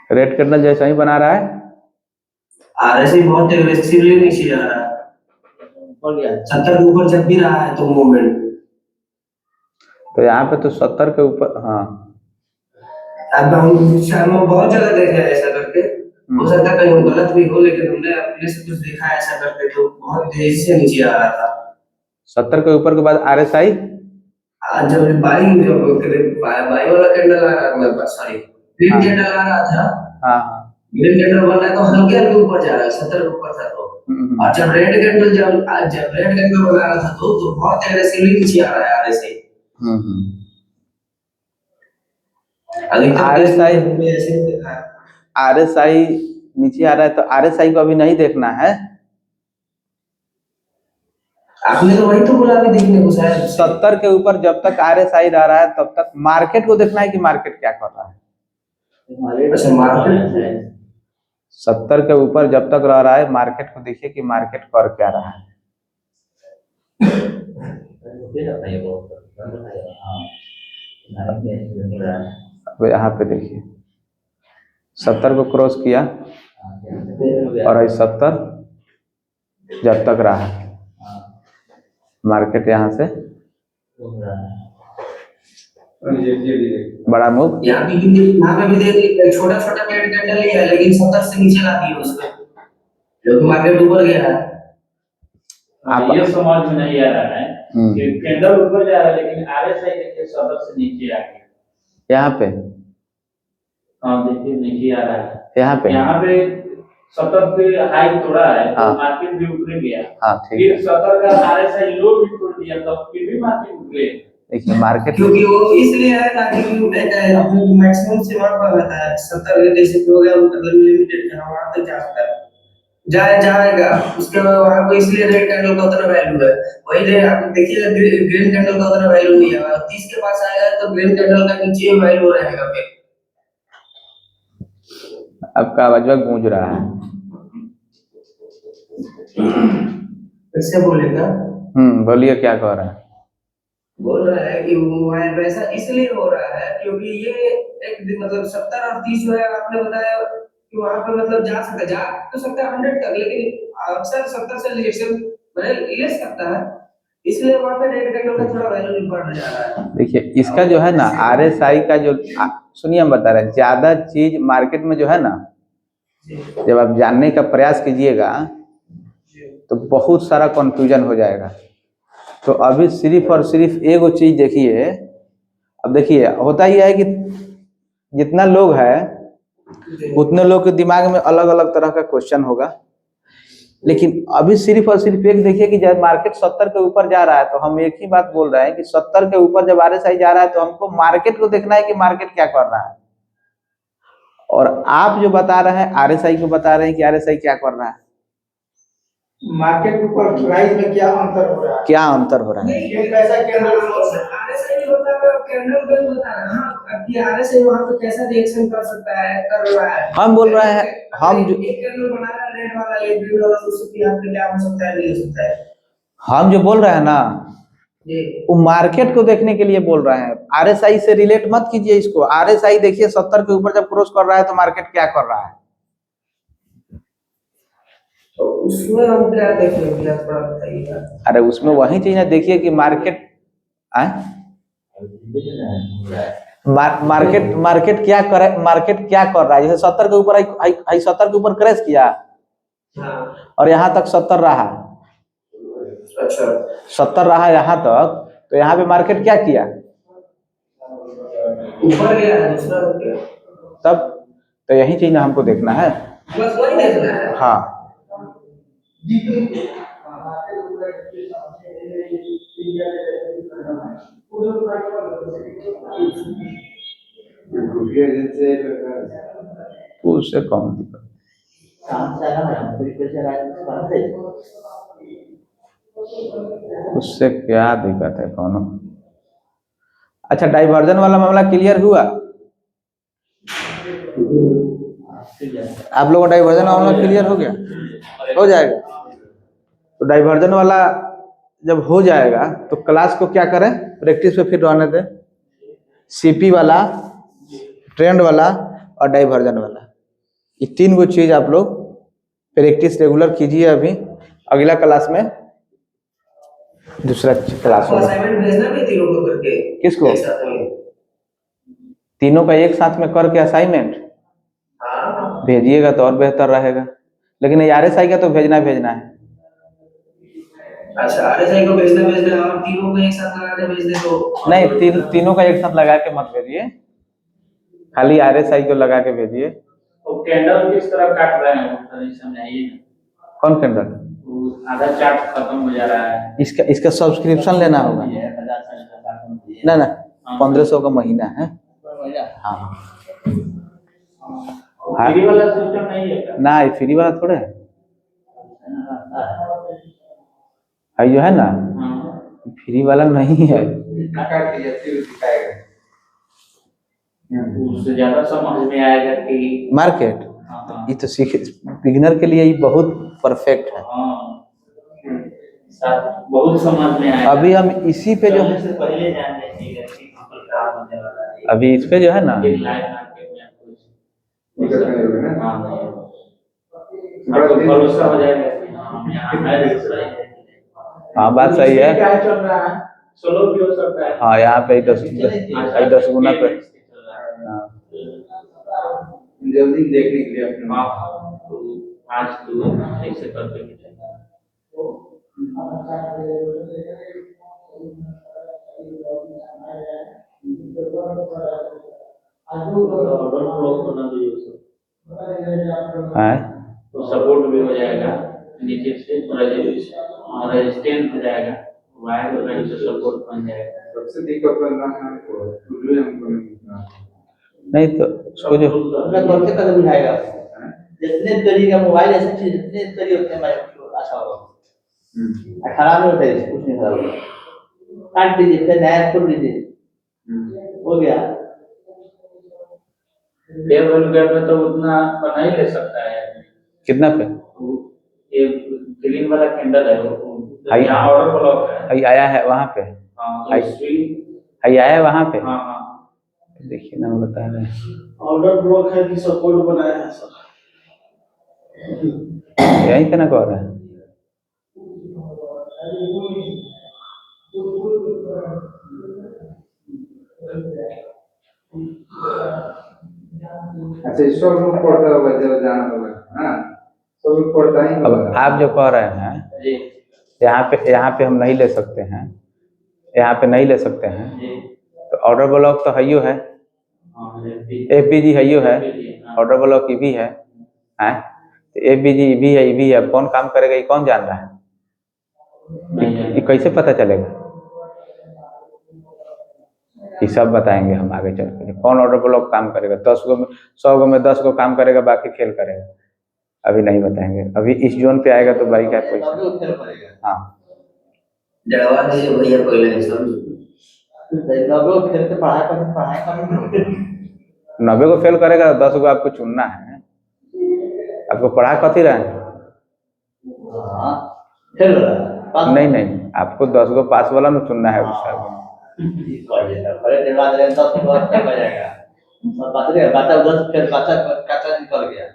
रेड कैंडल जैसा ही बना रहा है, आरएसआई बहुत एग्रेसिवली नीचे जा रहा है। 70 के ऊपर जब भी रहा है तो मूवमेंट, तो यहाँ पे तो 70 के ऊपर। हाँ अब हम शाम में बहुत जगह देखे हैं ऐसा करके, हो सकता है कहीं गलत भी हो, लेकिन हमने अपने से कुछ देखा है ऐसा करके तो बहुत तेजी से नीचे आ रहा था। 70 के ऊपर के बाद आरएसआई आज जब बाई वाला कैंडल आ रहा था, सॉरी ग्रीन कैंडल आ रहा था। हाँ ग्रीन कैंडल बन रहा है तो हल्के हल्के ऊपर जा रहा है, 70 के ऊपर था तो। और जब रेड कैंडल बना रहा था तो बहुत एग्रेसिवली नीचे आ रहा है आरएसआई। आरएसआई नीचे आ रहा है तो आरएसआई को अभी नहीं देखना है। आपने तो वही तो बोला अभी देखने को शायद 70 के ऊपर जब तक आरएसआई रह रहा है तब तक मार्केट को देखना है कि मार्केट क्या कर रहा है। अच्छा मार्केट 70 के ऊपर जब तक रह रहा है मार्केट को देखिए कि मार्केट कर क्या रहा है। अब यहाँ पे देखिए 70 को क्रॉस किया और 70 जब तक रहा मार्केट यहाँ से बड़ा मूव। यहाँ पे भी देखिए छोटा छोटा कैंडल लिया है लेकिन 70 से नीचे ला दिया उसने, क्योंकि मार्केट ऊपर गया है। आप ये समझ में नहीं आ रहा है कि कैंडल ऊपर जा रहा है लेकिन आरएसआई देखिए 70 से नीचे आ गया। यहाँ पे हाँ देखिए नीचे आ रहा है। यहाँ पे 70 पे हाई तोड़ा है तो हाँ। मार्केट भी ऊपर गया। हाँ ठीक फिर है। 70 का आरएसआई लो भी तोड़ दिया तो फिर भी मार्केट ऊपर। देखिए मार्केट क्योंकि वो इसलिए है ताकि अपने मैक्सिमम सीमा पर रहता है 70 जैसे कि हो गया मतलब लिमिटेड है वहां तक जा सकता है जाएगा उसके बाद वहां को इसलिए रेड कैंडल का उतना वैल्यू है वही रे आप देखिएगा ग्रीन कैंडल का उतना वैल्यू नहीं है 30 के पास आएगा तो ग्रीन कैंडल का नीचे वैल्यू रहेगा फिर आपका आवाज गूंज रहा है। कैसे बोलेगा बोलिए क्या कह रहे हैं। बोल रहा है कि वो वैसा इसलिए हो रहा है क्योंकि ये एक मतलब 70 और 30 जो है आपने बताया कि वहां पे मतलब जा तो सकता है 100 तक लेकिन अक्सर 70 से रिजेक्शन ले सकता है इसलिए वहां पे रेड कैंडल का थोड़ा वैल्यू भी बढ़ जा रहा है। देखिए इसका जो है ना आरएसआई का जो सुनिए हम बता रहे हैं ज्यादा चीज मार्केट में जो है ना जब आप जानने का प्रयास कीजिएगा तो बहुत सारा कंफ्यूजन हो जाएगा। तो अभी सिर्फ और सिर्फ एक चीज देखिए। अब देखिए होता ही है कि जितना लोग है उतने लोग के दिमाग में अलग अलग तरह का क्वेश्चन होगा। लेकिन अभी सिर्फ और सिर्फ एक देखिए कि जब मार्केट 70 के ऊपर जा रहा है तो हम एक ही बात बोल रहे हैं कि 70 के ऊपर जब आरएसआई जा रहा है तो हमको मार्केट को देखना है कि मार्केट क्या कर रहा है। और आप जो बता रहे हैं आरएसआई को बता रहे हैं कि आरएसआई क्या कर रहा है। मार्केट के ऊपर प्राइस में क्या अंतर हो रहा है? क्या अंतर हो रहा है। ये कैसा कैंडल आरएसआई होता है कैंडल गन होता है ना कि आरएसआई वहां पे कैसा रिएक्शन कर सकता है कर रहा है हम बोल रहे हैं हम जो एक कैंडल बना रहा है रेड वाला एक ग्रीन वाला उससे यहाँ पे क्या हो सकता है नहीं हो सकता है हम जो बोल रहे हैं ना जी वो मार्केट को देखने के लिए बोल रहे हैं। आरएसआई से रिलेट मत कीजिए इसको। आरएसआई देखिए 70 के ऊपर जब क्रॉस कर रहा है तो मार्केट क्या कर रहा है। तो उसमें हम क्या देखेंगे भैया थोड़ा बताइएगा। अरे उसमें वही चीज है देखिए कि मार्केट मार्केट क्या कर रहा है। जैसे 70 के ऊपर आई 70 के ऊपर क्रैश किया हाँ और यहाँ तक 70 रहा। अच्छा 70 रहा यहाँ तक तो यहाँ पे मार्केट क्या किया ऊपर गया है दूसरा हो गया तब। तो यही चीज ना हमको देखना है। बस वही देखना है। हाँ उससे कम दिक्कत। काम से आना है फिर कैसे राइट से उससे क्या दिक्कत है कौन। अच्छा डाइवर्जन वाला मामला क्लियर हुआ। आप लोगों का डाइवर्जन मामला क्लियर हो गया हो जाएगा। तो डाइवर्जन वाला जब हो जाएगा तो क्लास को क्या करें प्रैक्टिस पे फिर रहने दें। सीपी वाला ट्रेंड वाला और डाइवर्जन वाला ये 3 गो चीज आप लोग प्रैक्टिस रेगुलर कीजिए। अभी अगला क्लास में दूसरा क्लास होगा। असाइनमेंट भेजना भी तीनों को करके किसको एक साथ में तीनों का एक साथ में करके असाइनमेंट हाँ भेजिएगा तो और बेहतर रहेगा। लेकिन आरएसआई का तो भेजना है। अच्छा आरएसआई को भेजना और तीनों को एक साथ लगा के भेज दे तो नहीं तीनों का एक साथ लगा के मत भेजिए। खाली आरएसआई को लगा के भेजिए। तो कैंडल किस तरह काट रहे हैं वो थोड़ा समझाइए। कौन कैंडल आधा चार्ट खत्म हो जा रहा है। इसका सब्सक्रिप्शन लेना होगा ना 1500 का महीना है। हाँ फ्री वाला सिस्टम नहीं है क्या? ना फ्री वाला थोड़े है। जो है ना फ्री वाला नहीं है। उससे ज्यादा समझ में आएगा कि मार्केट ये तो सीख बिगिनर के लिए ये बहुत परफेक्ट है। बहुत समझ में आएगा। अभी हम इसी पे जो है से पहले जान लीजिएगा कि क्या होने वाला है। अभी इस पे जो है ना भरोसा हो जाएगा कि हाँ यहाँ है। हाँ बात सही है। क्या चल रहा है स्लो भी हो सकता है। हाँ यहाँ पे 10 गुना पे जल्दी देखने के लिए अपने आज तो ऐसे करके है। तो सपोर्ट भी हो जाएगा नीचे से, रेजिस्टेंट हो जाएगा, वायर वगैरह से सपोर्ट बन जाएगा। सबसे दिक्कत करना हमको टूल हमको नहीं तो उसको जो अपना कौन से कदम उठाएगा आपको? जितने तरीके मोबाइल ऐसी चीज जितने तरीके उतने मैं अच्छा होगा। खराब नहीं होता है, कुछ नहीं खराब होगा। काट दीजिए, फिर नया खोल दीजिए, हो गया। फेयर वैल्यू में तो उतना बना ही ले सकता है। कितना पे ये ग्रीन वाला कैंडल है वो, हाई यहाँ ऑर्डर ब्लॉक है। हाई आया है वहाँ पे, हाँ, तो हाई स्विंग, हाई आया है वहाँ पे। हाँ हाँ, देखिए ना, बता रहे हैं ऑर्डर ब्लॉक है कि सपोर्ट बनाया है सर? यही का ना कह रहे हैं। अच्छा सब लोग पढ़ता होगा जब जाना होगा, हाँ सब लोग पढ़ता ही अब होगा। आप जो कह रहे हैं जी यहाँ पे हम नहीं ले सकते हैं, यहाँ पे नहीं ले सकते हैं, जी तो ऑर्डर ब्लॉक तो है ही है, हाँ, एफबीजी है ही है, ऑर्डर ब्लॉक ये भी है, हैं? तो एफबीजी भी है, ये भी है, कौन काम करेगा ये कौन जान रहा है? ये कैसे पता चलेगा? ये सब बताएंगे हम आगे चल के, कौन ऑर्डर ब्लॉक काम करेगा। 10 गो में 100 गो में 10 गो काम करेगा, बाकी खेल करेगा। अभी नहीं बताएंगे, अभी इस जोन पे आएगा तो भाई क्या पैसा। हाँ डरवा दीजिए भैया पहले समझ। फिर से पढ़ाई कर 90 को फेल करेगा तो 10 गो आपको चुनना है। आपको पढ़ा कथी रहे हैं? फिर नहीं नहीं, आपको 10 गो पास वाला में चुनना है उस हिसाब से। बच्चा निकल गया।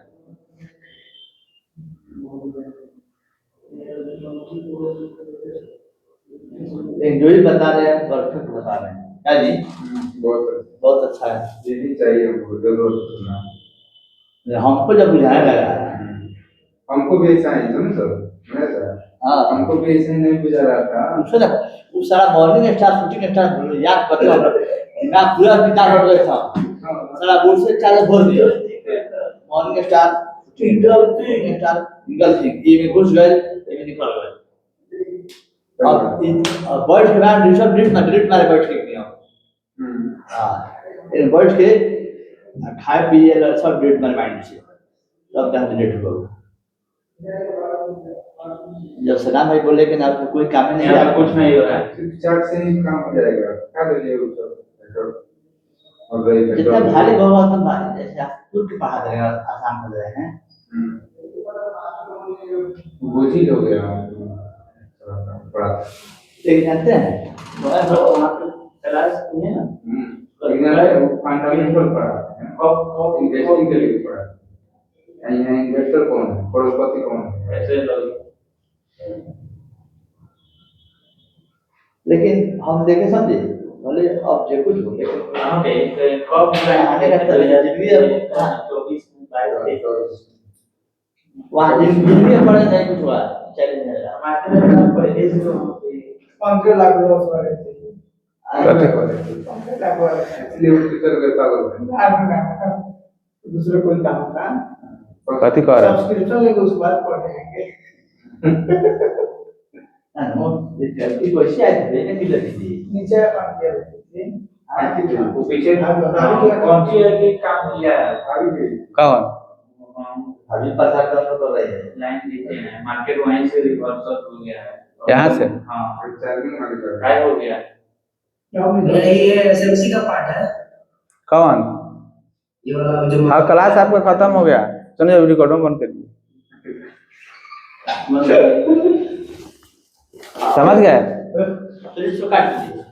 जो ही बता रहे हैं परफेक्ट बता रहे हैं। क्या जी? बहुत अच्छा है। यही चाहिए हमको, जरूरत सुनना। हमको जब बुझाने लगा, हमको भी ऐसा ही समझ सर, मैं सर हाँ हमको भी ऐसे ही नहीं बुझा रहा था। उससे ना वो सारा मॉर्निंग स्टार शूटिंग स्टार याद बचा ना, पूरा किताब पढ़ गया था सारा बोर्ड से चाल भर दिया। मॉर्निंग स्टार शूटिंग स्टार निकल थी, ये में घुस गए, ये में निकल गए। और बैठ के बाद डिलीट मारे बैठ के किया। हाँ ये बैठ के खाए पिए सब डिलीट मारे माइंड से, तब तक डिलीट हो। जब सलाम भाई बोले कि ना कोई काम नहीं यहाँ है, पे कुछ नहीं हो रहा है। सिर्फ चार्ट से ही काम हो जाएगा। क्या दीजिए वो सब और गई जितना भारी होगा उतना भारी, जैसे आप खुद के पढ़ा देंगे आसान कर रहे हैं। बोझिल हो गया पढ़ा। लेकिन जानते हैं वहाँ पे क्लास नहीं है ना, लेकिन फंडामेंटल पढ़ा है, और इन्वेस्टिंग के लिए पढ़ा। यहाँ इन्वेस्टर कौन है, करोड़पति कौन है? ऐसे लोग। लेकिन हम देखे समझे बोले अब जो कुछ हो, लेकिन वहाँ पे कब आने का जिंदगी अब 24-22 वहाँ जिंदगी में पढ़े नहीं कुछ हुआ चैलेंज है। पहले से तो 15 लाख लॉस वाले थे। इसलिए उसकी तरह करता होगा। दूसरे कोई काम का कथी कह रहे हैं? सब्सक्रिप्शन लेके उसके बाद पढ़ेंगे। गलती कैसे आई थी लेकिन की लगी थी नीचे काम किया थी। वो पीछे कौन सी है कि काम किया है कौन? अभी पता कर तो रही है। लाइन नीचे है, मार्केट वहीं से रिवर्सल हो गया है। यहाँ से? हाँ, चार्जिंग वाली कर काय हो गया। नहीं ये एसएमसी का पार्ट है। कौन? ये वाला जो हाँ क्लास आपका खत्म हो गया, चलिए रिकॉर्ड में बंद करिए। समझ गए? फिर इसको काट दीजिए।